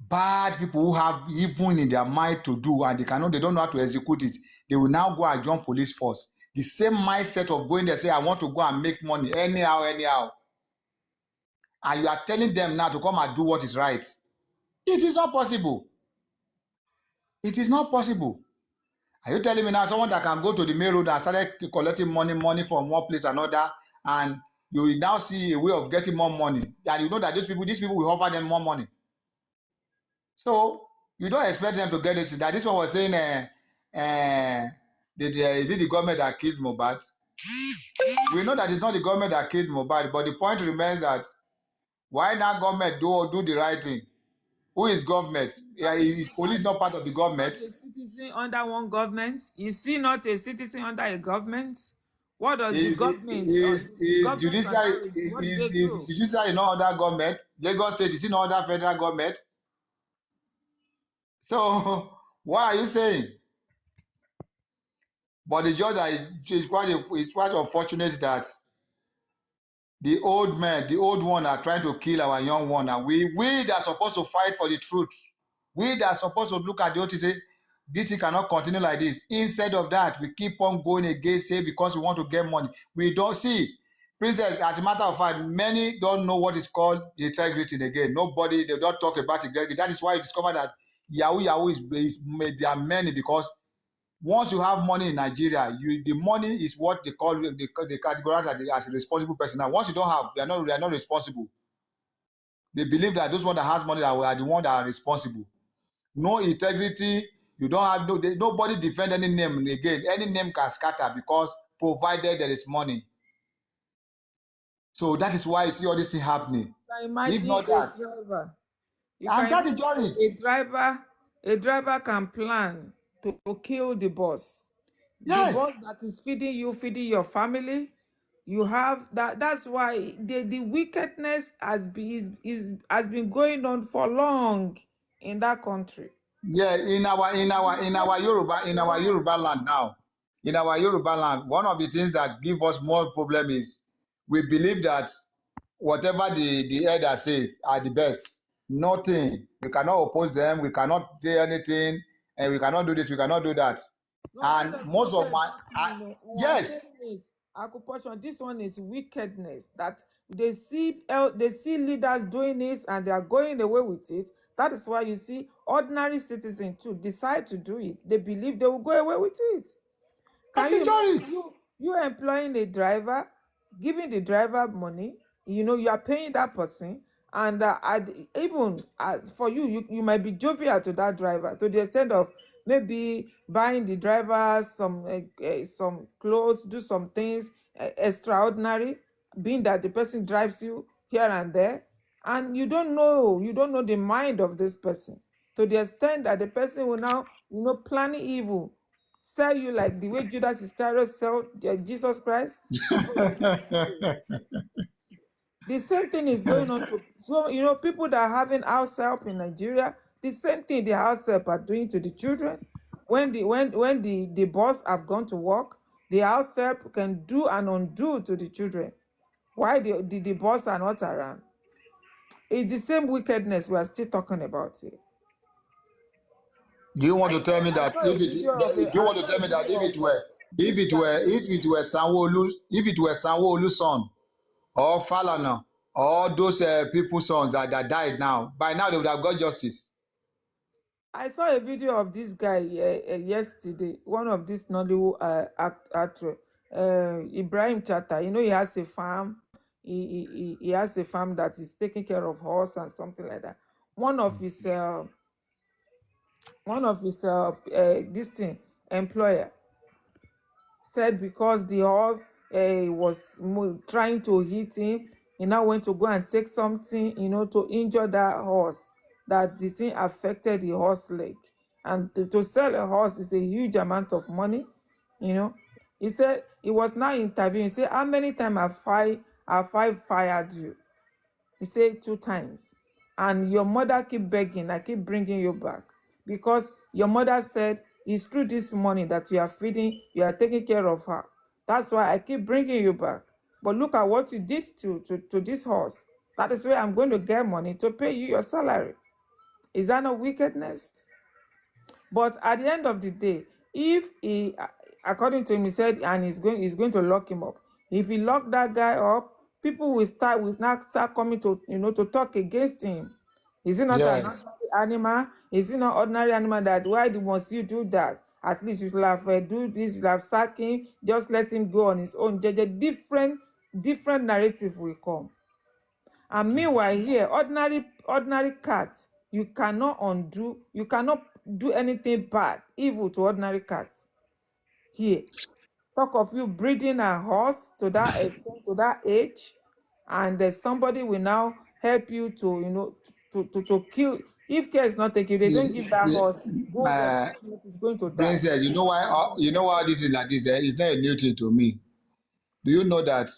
S7: bad people who have even in their mind to do and they don't know how to execute it. They will now go and join police force. The same mindset of going there, say, I want to go and make money anyhow. And you are telling them now to come and do what is right. It is not possible. It is not possible. Are you telling me now someone that can go to the main road and start collecting money from one place another, and you will now see a way of getting more money, and you know that these people will offer them more money? So you don't expect them to get it. That this one was saying, is it the government that killed Mohbad? We know that it's not the government that killed Mohbad, but the point remains that why not government do the right thing? Who is government? Is police not part of the government?
S6: A citizen under one government? Is he not a citizen under a government? What does the government?
S7: Is judiciary not under government? Lagos State is not under federal government? So what are you saying? But the judge is quite unfortunate that the old one are trying to kill our young one, and we that are supposed to fight for the truth, we that are supposed to look at the OTT, this thing cannot continue like this. Instead of that, we keep on going against it because we want to get money. We don't see, Princess, as a matter of fact, many don't know what is called integrity again. They don't talk about integrity. That is why you discover that Yahoo is there are many, because once you have money in Nigeria, the money is what they categorize as a responsible person. Now, once you don't have, they are not responsible. They believe that those ones that has money are the ones that are responsible. No integrity. You don't have nobody defend any name again. Any name can scatter because provided there is money. So that is why you see all this thing happening. If not that, and that is just
S6: a driver can plan to kill the boss.
S7: Yes.
S6: The boss that is feeding your family. You have that. That's why the wickedness has been going on for long in that country.
S7: Yeah, in our Yoruba land now. In our Yoruba land, one of the things that give us more problem is we believe that whatever the elder says are the best. Nothing. We cannot oppose them. We cannot say anything, and we cannot do this. We cannot do that.
S6: No,
S7: and most of my yes.
S6: Akupocho, this one is wickedness that they see leaders doing it and they are going away with it. That is why you see ordinary citizens too decide to do it. They believe they will go away with it. You employing a driver, giving the driver money, you are paying that person, and for you might be jovial to that driver to the extent of maybe buying the driver some clothes, do some things extraordinary, being that the person drives you here and there, and you don't know the mind of this person to the extent that the person will now planning evil, sell you like the way Judas Iscariot sold Jesus Christ. The same thing is going on to people that are having house help in Nigeria. The same thing the house help are doing to the children. When the boss have gone to work, The house help can do and undo to the children. Why the boss are not around? It's the same wickedness we are still talking about here.
S7: Do you want to tell me that if it were Sanwo-Olu's son or Falana or those people's sons that died now, by now they would have got justice?
S6: I saw a video of this guy yesterday, one of these Nollywood actors, Ibrahim Chata. You know, he has a farm. He has a farm that is taking care of horse and something like that. One of his employer said because the horse was trying to hit him, he now went to go and take something, to injure that horse, that the thing affected the horse leg. And to sell a horse is a huge amount of money, He said he was now interviewing. He said, how many times have I fired you? He said 2 times. And your mother keep begging, I keep bringing you back. Because your mother said, it's through this money that you are feeding, you are taking care of her. That's why I keep bringing you back. But look at what you did to this horse. That is where I'm going to get money to pay you your salary. Is that not wickedness? But at the end of the day, if he, according to him, he said, and he's going to lock him up. If he lock that guy up, people will not start coming to to talk against him. Is it not an ordinary animal? Is it not ordinary animal that why must you do that? At least you will have do this, you have sack him, just let him go on his own. Different narrative will come. And meanwhile here, ordinary cats, you cannot do anything bad, evil to ordinary cats. Here, talk of you breeding a horse to that extent, to that age, and somebody will now help you to to kill. If care is not taken, they don't give that horse. It's going to die.
S7: Princess, you know why this is like this? It's not a new thing to me. Do you know that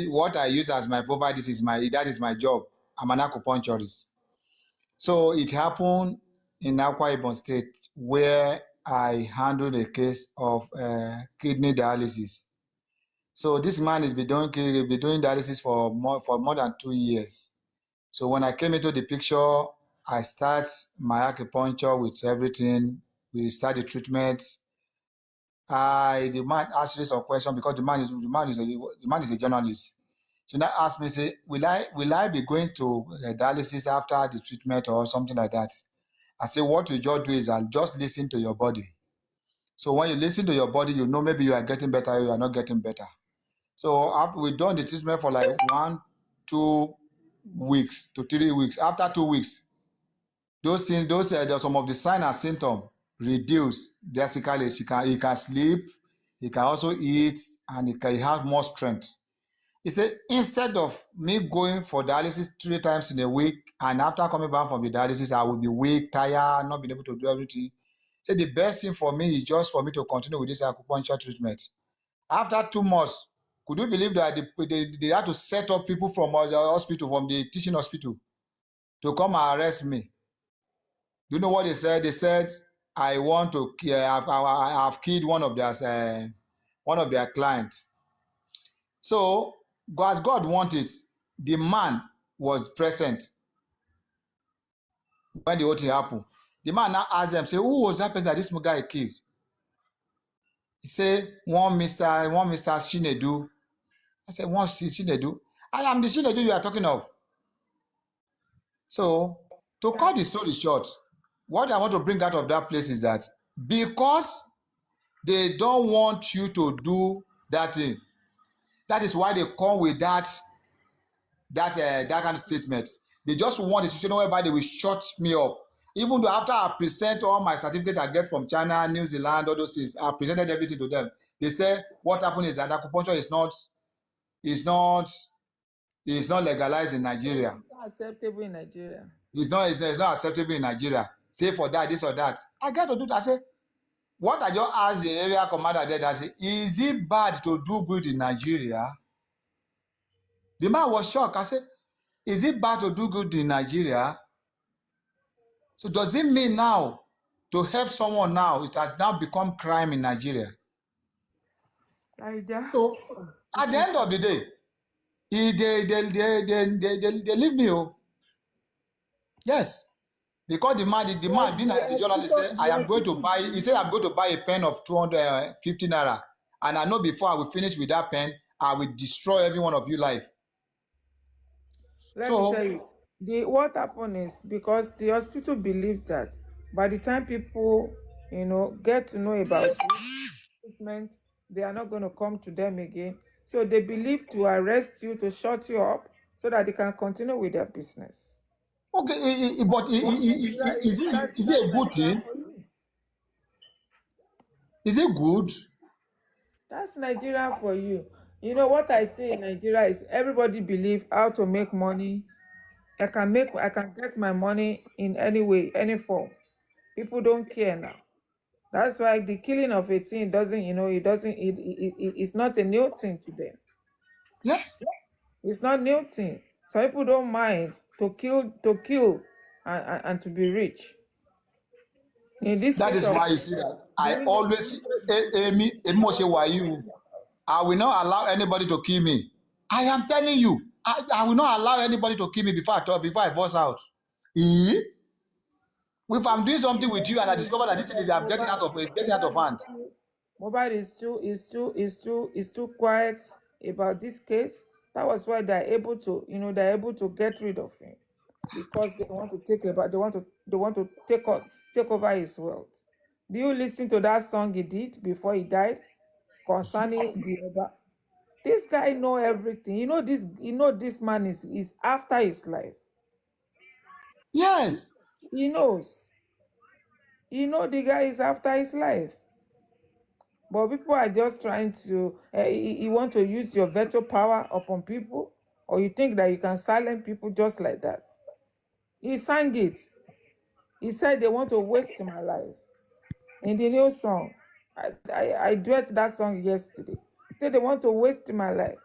S7: what I use as my profile? That is my job. I'm an acupuncturist. So it happened in Akwa Ibom State where I handled a case of kidney dialysis. So this man has been doing dialysis for more than 2 years. So when I came into the picture, I start my acupuncture with everything. We start the treatment. The man asked me some question because the man is a journalist. So now asked me, say, will I be going to dialysis after the treatment or something like that? I say, what you just do is I'll just listen to your body. So when you listen to your body, you know maybe you are getting better, you are not getting better. So after we've done the treatment for like 1, 2 weeks to 3 weeks. After 2 weeks, those some of the signs and symptoms reduce drastically. He can sleep, he can also eat, and he have more strength. He said, instead of me going for dialysis 3 times in a week, and after coming back from the dialysis, I will be weak, tired, not being able to do everything. He said, the best thing for me is just for me to continue with this acupuncture treatment. After 2 months, could you believe that they had to set up people from the hospital, from the teaching hospital, to come and arrest me? Do you know what they said? They said, I want to I have killed one of their clients. So, as God wanted, the man was present when the whole thing happened. The man now asked them, say, who was that person that this guy killed? He said, one Mr. Shinedu. I said, one Shinedu? I am the Shinedu you are talking of. So, to cut the story short, what I want to bring out of that place is that because they don't want you to do that thing, that is why they come with that kind of statement. They just want a situation whereby they will shut me up. Even though after I present all my certificate I get from China, New Zealand, all those things, I presented everything to them. They say what happened is that acupuncture is not legalized in Nigeria.
S6: It's not acceptable in Nigeria.
S7: It's not acceptable in Nigeria. Say for that, this or that. I get to do that. I say, what I just asked the area commander there, I say, is it bad to do good in Nigeria? The man was shocked. I said, is it bad to do good in Nigeria? So does it mean now to help someone now, it has now become crime in Nigeria? So at the end of the day, they leave me. Oh, yes. Because the man being as a journalist said, I am going to buy, he said, I'm going to buy a pen of 250 naira. And I know before I will finish with that pen, I will destroy every one of you life.
S6: Let me tell you, what happened is because the hospital believes that by the time people, get to know about this treatment, they are not going to come to them again. So they believe to arrest you, to shut you up, so that they can continue with their business.
S7: Okay, but is it a good thing? Is it good?
S6: That's Nigeria for you. You know what I see in Nigeria is everybody believe how to make money. I can get my money in any way, any form. People don't care now. That's why the killing of 18 doesn't, it's not a new thing to them.
S7: Yes.
S6: It's not new thing. Some people don't mind to kill and to be rich.
S7: That is why you see that I always I will not allow anybody to kill me. I am telling you, I will not allow anybody to kill me before I force out. If I'm doing something with you and I discover that this thing is getting out of hand.
S6: Mohbad is too quiet about this case. That was why they're able to get rid of him, because they want to take over his wealth. Do you listen to that song he did before he died concerning the Oba? This guy know everything. This man is after his life.
S7: Yes.
S6: He knows. The guy is after his life. But people are just trying to, you want to use your veto power upon people, or you think that you can silence people just like that. He sang it. He said they want to waste my life. In the new song, I duet that song yesterday. He said they want to waste my life.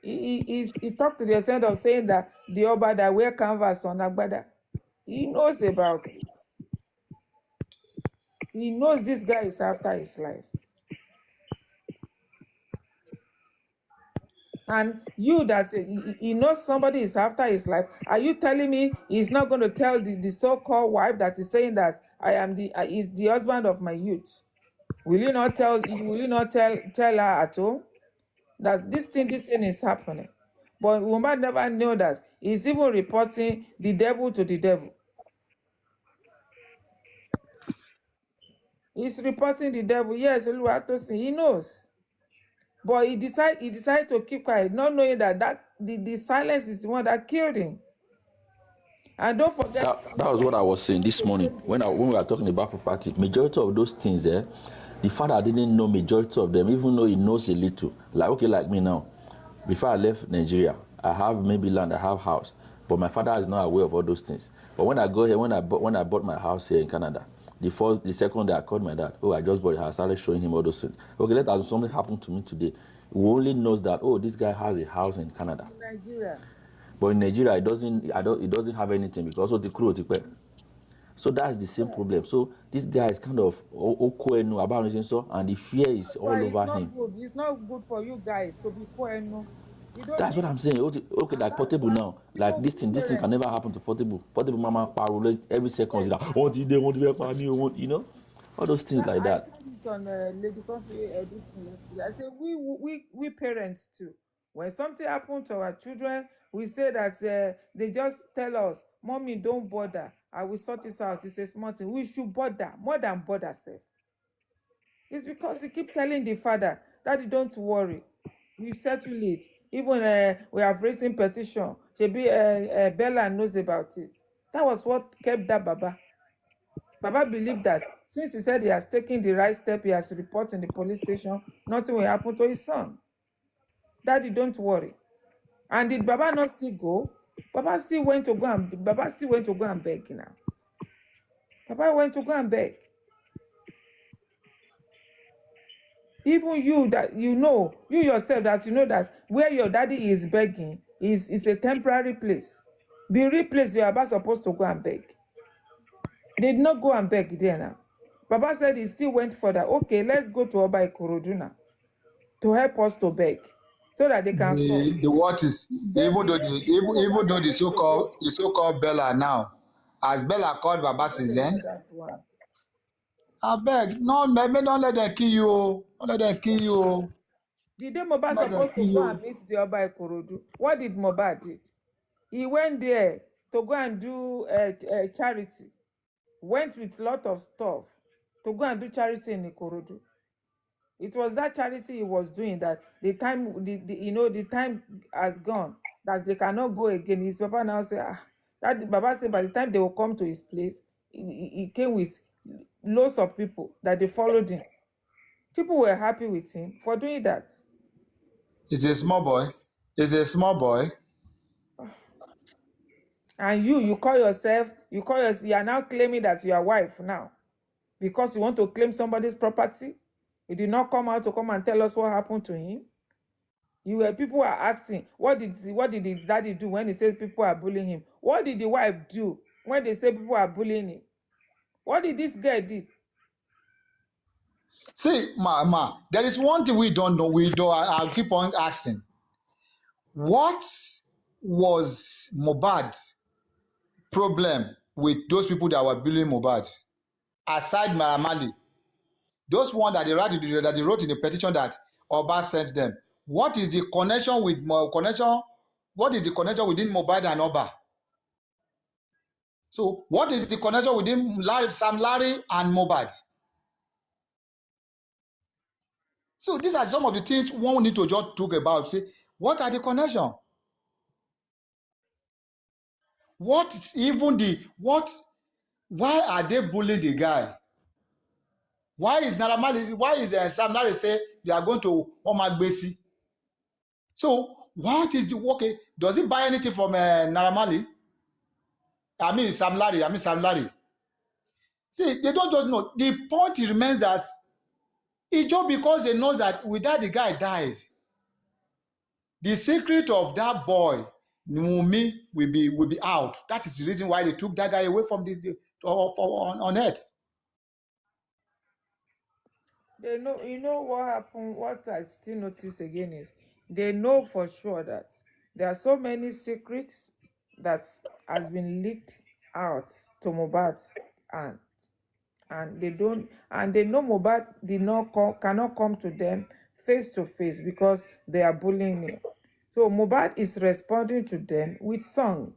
S6: He talked to the extent of saying that the Oba that wear canvas on Agbada, he knows about it. He knows this guy is after his life. And you that he knows somebody is after his life, are you telling me he's not going to tell the so-called wife that is saying that I am is the husband of my youth? Will you not tell her at home that this thing is happening? But woman never know that he's even reporting the devil to the devil. He's reporting the devil. Yes, he knows. But he decided to keep quiet, not knowing that the silence is the one that killed him. And don't forget
S3: that was what I was saying this morning when we were talking about property. Majority of those things there, the father didn't know majority of them, even though he knows a little. Like me now. Before I left Nigeria, I have maybe land, I have house, but my father is not aware of all those things. But when I go here, when I bought my house here in Canada, the second day I called my dad. Oh, I just bought a house. I started showing him all those things. Okay, let us something happen to me today. He only knows that this guy has a house in Canada.
S6: Nigeria.
S3: But in Nigeria, it doesn't have anything because of the crew. So that's the same problem. So this guy is kind of about anything, so and the fear is all over him.
S6: It's not good for you guys to be Koenu.
S3: That's what I'm saying. Okay, like Portable now, like this thing can never happen to Portable. Portable mama parole every second. Like, all those things like that.
S6: I said it on Lady Coffee this thing yesterday. I said we parents too. When something happened to our children, we say that they just tell us, "Mommy, don't bother. I will sort this out." It's a small thing. We should bother more than bother self. It's because you keep telling the father, "Daddy, don't worry. We've settled it. Even we have raised a petition. Bella knows about it." That was what kept that Baba. Baba believed that since he said he has taken the right step, he has reported in the police station, nothing will happen to his son. Daddy, don't worry. And did Baba not still go? Baba still went to go and beg now. Baba went to go and beg. Even you that you yourself that you know that where your daddy is begging is a temporary place. The real place you are about supposed to go and beg. They did not go and beg there now. Baba said he still went further. Okay, let's go to Oba Ikorodu now. to help us to beg so that they can come.
S7: The what is even though the so-called Bella now, as Bella called Baba since then.
S6: That's one.
S7: I beg, no, maybe don't let them kill you. Don't let them kill you.
S6: The day Mohbad supposed to go and meet the Oba Ikorodu, what did Mohbad did? He went there to go and do charity. Went with a lot of stuff to go and do charity in Ikorodu. It was that charity he was doing that the time has gone, that they cannot go again. His papa now say, that Baba said by the time they will come to his place, he came with loads of people that they followed him. People were happy with him for doing that.
S7: It's a small boy. It's a small boy.
S6: And you are now claiming that you are wife now because you want to claim somebody's property. He did not come out to come and tell us what happened to him. People are asking, what did his daddy do when he says people are bullying him? What did the wife do when they say people are bullying him? What did this guy do?
S7: See, Ma, there is one thing we don't know. I'll keep on asking. What was Mohbad's problem with those people that were bullying Mohbad? Aside Maramali, those ones that they wrote in the petition that Oba sent them. What is the connection with What is the connection within Mohbad and Oba? So, what is the connection within Sam Larry and Mohbad? So, these are some of the things one need to just talk about. Say, what are the connections? Why are they bullying the guy? Why is Sam Larry say they are going to Omagbesi? So what is the okay? Does he buy anything from Naramali? Sam Larry. See, they don't just know. The point remains that it's just because they know that without the guy died, the secret of that boy, Wunmi, will be out. That is the reason why they took that guy away from on earth.
S6: They know, what happened. What I still notice again is they know for sure that there are so many secrets that has been leaked out to Mohbad's aunt, and they know Mohbad cannot come to them face to face because they are bullying him. So Mohbad is responding to them with song.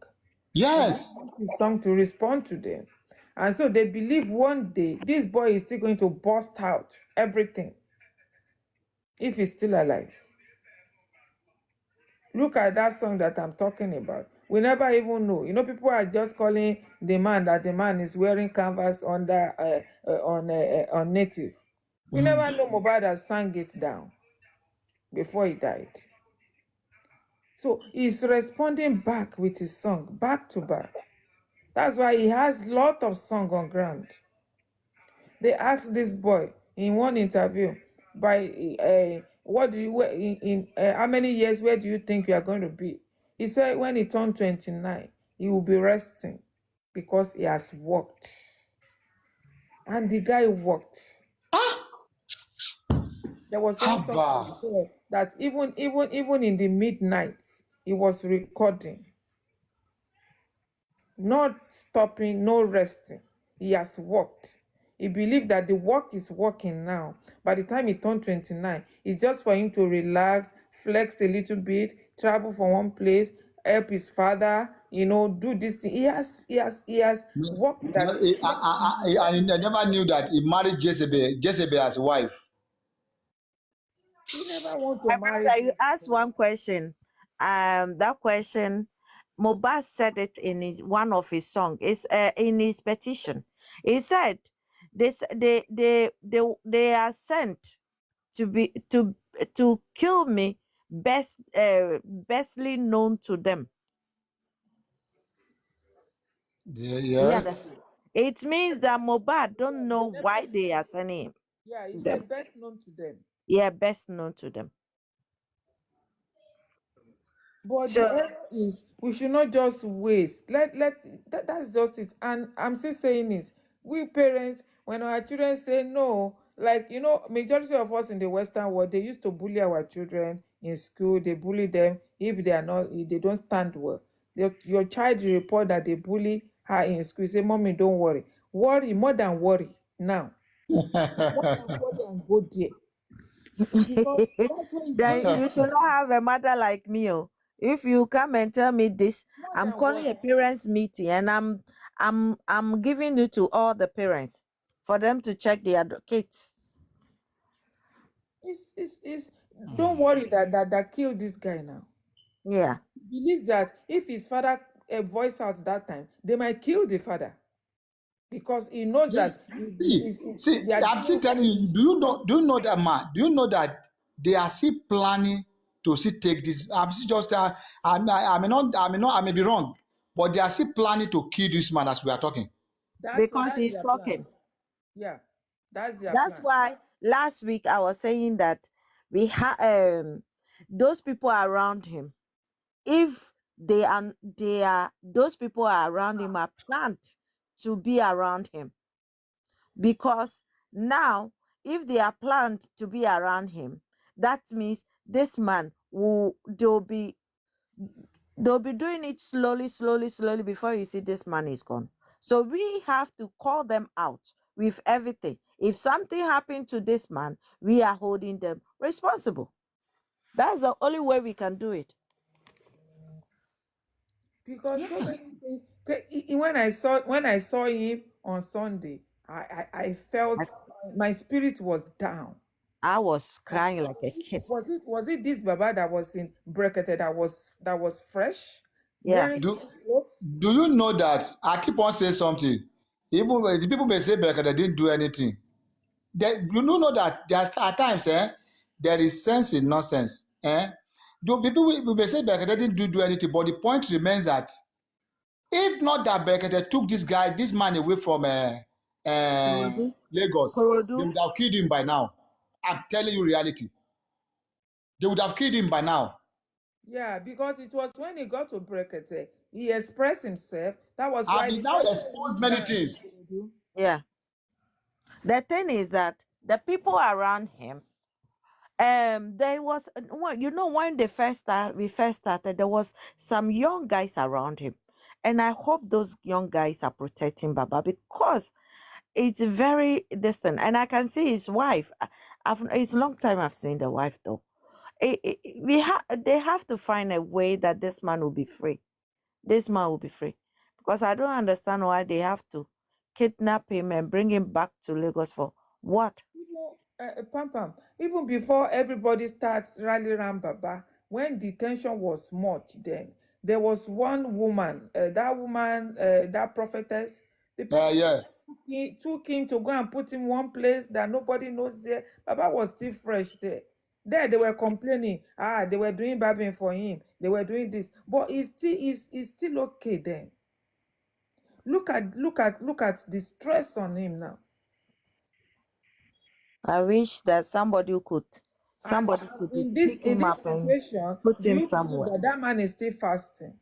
S7: Yes,
S6: song to respond to them. And so they believe one day this boy is still going to burst out everything if he's still alive. Look at that song that I'm talking about. We never even know. People are just calling the man that the man is wearing canvas on native. We never know Mohbad has sang it down before he died. So he's responding back with his song, back to back. That's why he has a lot of song on ground. They asked this boy in one interview, how many years, where do you think you are going to be? He said when he turned 29, he will be resting because he has worked. And the guy worked. There was one song that even in the midnight, he was recording. Not stopping, no resting. He has worked. He believed that the work is working now. By the time he turned 29, it's just for him to relax, flex a little bit, travel from one place, help his father, do this thing. He has worked.
S7: I never knew that he married Jezebel as a wife.
S6: He never want to marry.
S8: You asked one question. That question, Mohbad said it in one of his songs. It's in his petition. He said they are sent to kill me, bestly known to them.
S7: Yes.
S8: It means that Mohbad don't know why they are sending him.
S6: Yeah, he said best known to them.
S8: Yeah, best known to them.
S6: But the error is we should not just waste. That's just it. And I'm still saying it. We parents, when our children say no, like, majority of us in the Western world, they used to bully our children in school. They bully them if they don't stand well. Your child report that they bully her in school. Say, mommy, don't worry. Worry more than worry now. More than worry and go there. Because that's what
S8: Then you should not have a mother like me. Oh. If you come and tell me this, I'm calling a parents meeting and I'm giving it to all the parents for them to check their kids.
S6: Don't worry that killed this guy now.
S8: Yeah.
S6: He believes that if his father voiced out that time, they might kill the father. Because he knows that
S7: I'm still telling you, do you know that, man? Do you know that they are still planning to still take this? I'm still just I may be wrong, but they are still planning to kill this man as we are talking.
S8: Because he's talking.
S6: Yeah, that's their
S8: That's
S6: plan.
S8: why last week I was saying that we have those people around him. If they are those people are around him are planned to be around him, because now if they are planned to be around him, that means this man they'll be doing it slowly before you see this man is gone. So we have to call them out with everything. If something happened to this man, we are holding them responsible. That's the only way we can do it.
S6: Because so many things. When I saw him on Sunday, I felt my spirit was down.
S8: I was crying like a kid.
S6: Was it this Baba that was in Brekete that was fresh?
S8: Yeah.
S7: Do you know that I keep on saying something? Even when the people may say Brekete didn't do anything. You know that there's at times there is sense in nonsense. People may say Brekete didn't do anything, but the point remains that if not that Brekete took this man away from Lagos, they would have killed him by now. I'm telling you reality. They would have killed him by now.
S6: Yeah, because it was when he got to Brekete, he expressed himself. That was
S7: And
S6: why
S7: he now exposed many things.
S8: Yeah. The thing is that the people around him, there was when we first started, there was some young guys around him, and I hope those young guys are protecting Baba, because it's very distant, and I can see his wife. It's a long time I've seen the wife though. They have to find a way that this man will be free. This man will be free, because I don't understand why they have to kidnap him and bring him back to Lagos for what?
S6: Pam, even before everybody starts rallying around Baba, when the tension was much, then there was one woman, that prophetess, the prophetess took him to go and put him one place that nobody knows there. Baba was still fresh there. There they were complaining, they were doing babbing for him, they were doing this, but he's still okay then. Look at the stress on him now.
S8: I wish that somebody could
S6: in this situation,
S8: put him somewhere.
S6: That man is still fasting.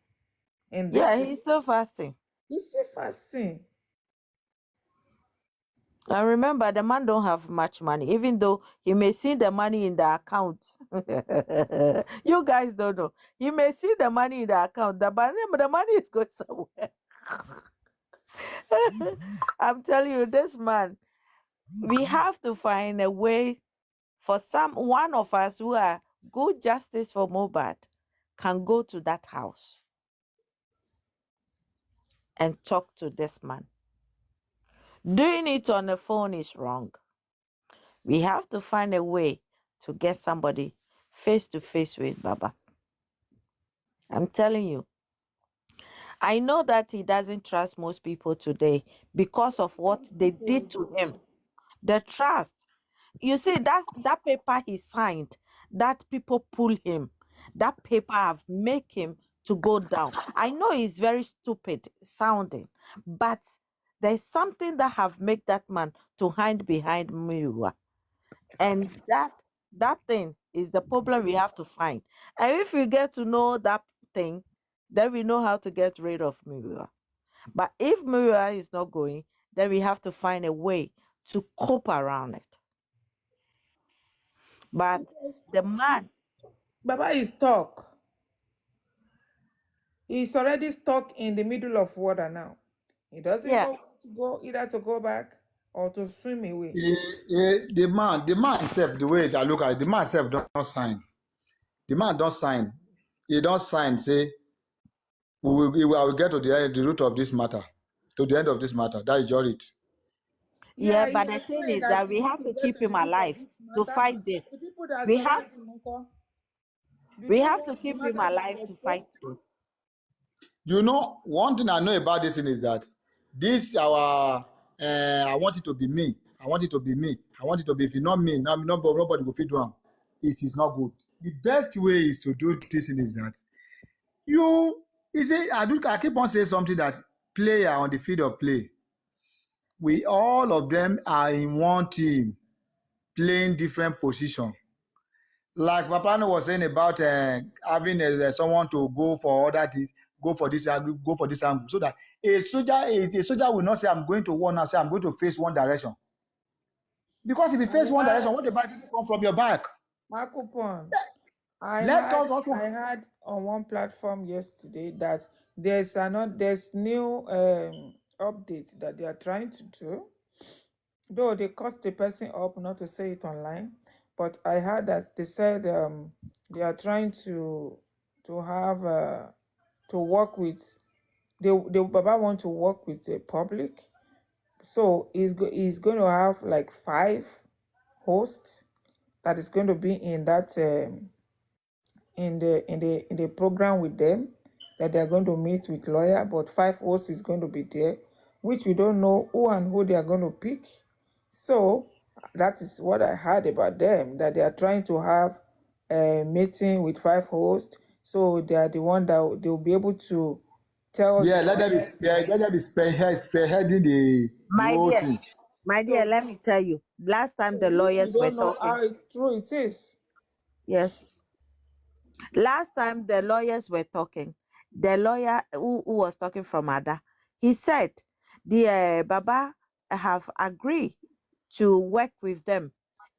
S8: He's still fasting.
S6: He's still fasting.
S8: And remember, the man don't have much money, even though he may see the money in the account. You guys don't know. He may see the money in the account, but the money is going somewhere. I'm telling you, this man, we have to find a way for one of us who are good justice for Mohbad can go to that house and talk to this man. Doing it on the phone is wrong. We have to find a way to get somebody face to face with Baba. I'm telling you. I know that he doesn't trust most people today because of what they did to him. The trust. You see, that paper he signed, that people pull him. That paper have make him to go down. I know he's very stupid sounding, but there's something that have made that man to hide behind Miwa. And that thing is the problem we have to find. And if we get to know that thing, then we know how to get rid of Miwa. But if Miwa is not going, then we have to find a way to cope around it. But
S6: Because
S8: the man,
S6: Baba is stuck. He's already stuck in the middle of water now. He doesn't
S8: yeah,
S6: know where to go, either to go back or to swim away.
S7: The man himself, the way I look at it, the man himself don't sign. The man don't sign. He don't sign, say, I will get to the root of this matter, to the end of this matter. That is just it.
S8: yeah.
S6: Yeah, he
S8: But the
S6: has
S8: thing
S6: said
S8: is
S6: that
S8: that
S6: he
S8: we
S6: wants
S8: have
S6: to
S8: to
S6: get
S8: keep
S6: to
S8: him
S6: the root of
S8: alive
S6: this
S8: to
S6: matter.
S8: fight
S6: The
S8: this.
S6: people that
S8: We have
S6: surround him, Uncle, do
S8: we
S6: they
S8: have to
S6: want the
S8: keep him
S6: matter to
S8: alive
S6: be
S8: to fight
S6: exposed?
S8: this.
S7: You know, one thing I know about this thing is that this our I want it to be me. I want it to be me. I want it to be, if it's not me, nobody will feed one. It is not good. The best way is to do this thing is that you see, I keep on saying something, that player on the field of play, we all of them are in one team playing different position. Like Papano was saying about having someone to go for other things, go for this angle, go for this angle, so that a soldier will not say, I'm going to war now, say, I'm going to face one direction. Because if you face one direction, what about if it come from your back?
S6: Marco Pon,
S7: Let us also.
S6: I heard on one platform yesterday that there's new update that they are trying to do. Though they cut the person up not to say it online, but I heard that they said they are trying to have to work with the Baba want to work with the public, so he's going to have like 5 hosts that is going to be in that in the program with them, that they are going to meet with lawyer, but 5 hosts is going to be there, which we don't know who and who they are going to pick. So that is what I heard about them, that they are trying to have a meeting with 5 hosts, so they are the one that they will be able to tell
S7: Yeah,
S6: the
S7: let them be
S6: audience.
S7: spearheading the
S8: My
S7: whole
S8: dear,
S7: thing.
S8: my dear, let me tell you. Last time the
S6: We
S8: lawyers were
S6: don't know
S8: talking.
S6: how true it is.
S8: Yes. Last time the lawyers were talking, the lawyer who was talking from Ada, he said the Baba have agreed to work with them,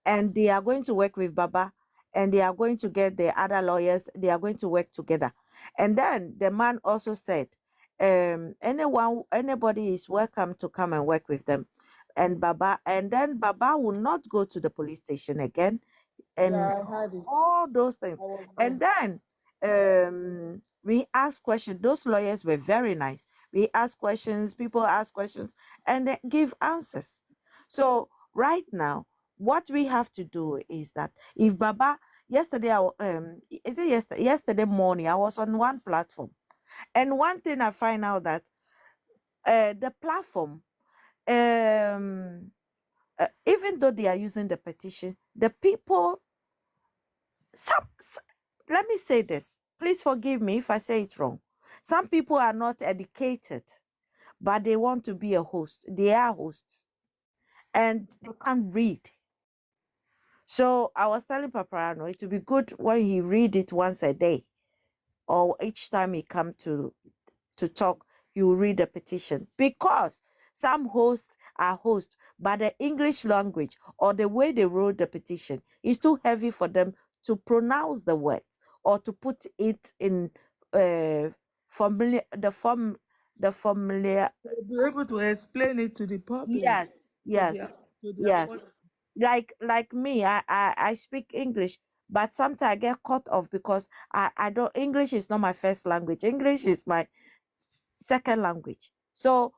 S8: and they are going to work with Baba, and they are going to get the other lawyers, they are going to work together. And then the man also said, anybody is welcome to come and work with them. And then Baba will not go to the police station again, and
S6: Yeah, I heard it.
S8: all those things.
S6: I was
S8: And
S6: there.
S8: then we asked questions. Those lawyers were very nice. We asked questions, people ask questions, and they give answers. So right now, what we have to do is that if Baba, yesterday, yesterday morning, I was on one platform, and one thing I find out that the platform, even though they are using the petition, the people, let me say this, please forgive me if I say it wrong. Some people are not educated, but they want to be a host. They are hosts, and they can't read. So I was telling Paparano, it would be good when he read it once a day, or each time he come to talk, you read the petition, because some hosts are hosts, but the English language or the way they wrote the petition is too heavy for them to pronounce the words or to put it in familiar.
S6: To be able to explain it to the public.
S8: Yes, yes, yes. Like me, I speak English, but sometimes I get cut off because I don't, English is not my first language. English is my second language. So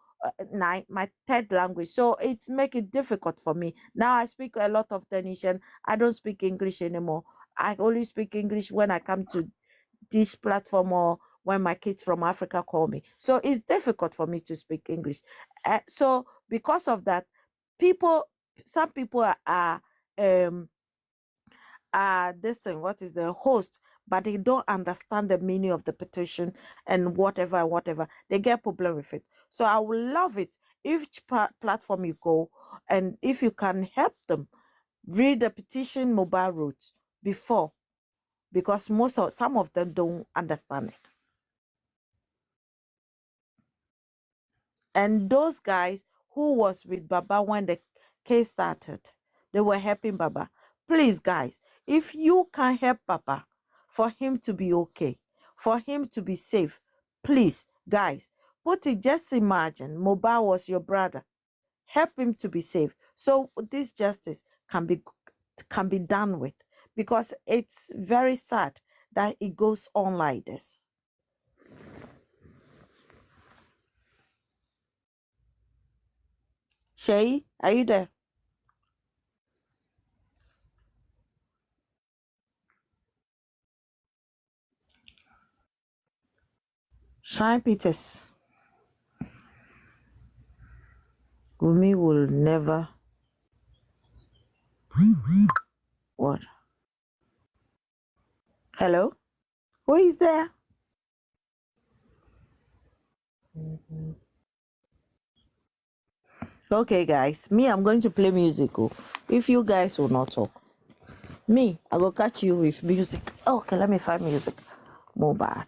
S8: my third language. So it's make it difficult for me. Now I speak a lot of Tunisian. I don't speak English anymore. I only speak English when I come to this platform or when my kids from Africa call me. So it's difficult for me to speak English. So because of that, some people are this thing, what is the host, but they don't understand the meaning of the petition and whatever. They get problem with it. So I would love it if platform you go, and if you can help them read the petition mobile route before, because some of them don't understand it. And those guys who was with Baba when the case started, they were helping Baba. Please, guys, If you can help Papa for him to be okay, for him to be safe, please, guys, put it. Just imagine Mohbad was your brother. Help him to be safe, so this justice can be done with, because it's very sad that it goes on like this. Shay, are you there? Shine Peters. Wumi will never. What? Hello? Who is there? Okay, guys. Me, I'm going to play music. If you guys will not talk, me, I will catch you with music. Okay, let me find music. Mohbad.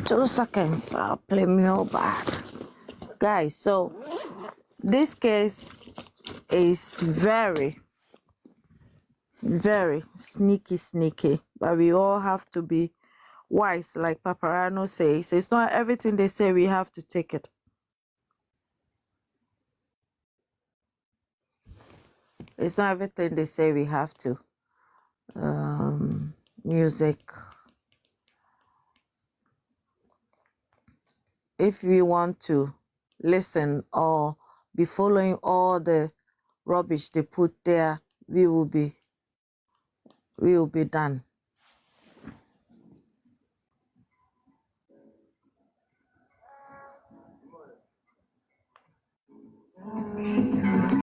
S8: 2 seconds. I'll play Mohbad. Guys, so this case is very, very sneaky, but we all have to be wise, like Paparano says. It's not everything they say we have to take it. It's not everything they say we have to. Music. If we want to listen or be following all the rubbish they put there, we will be done.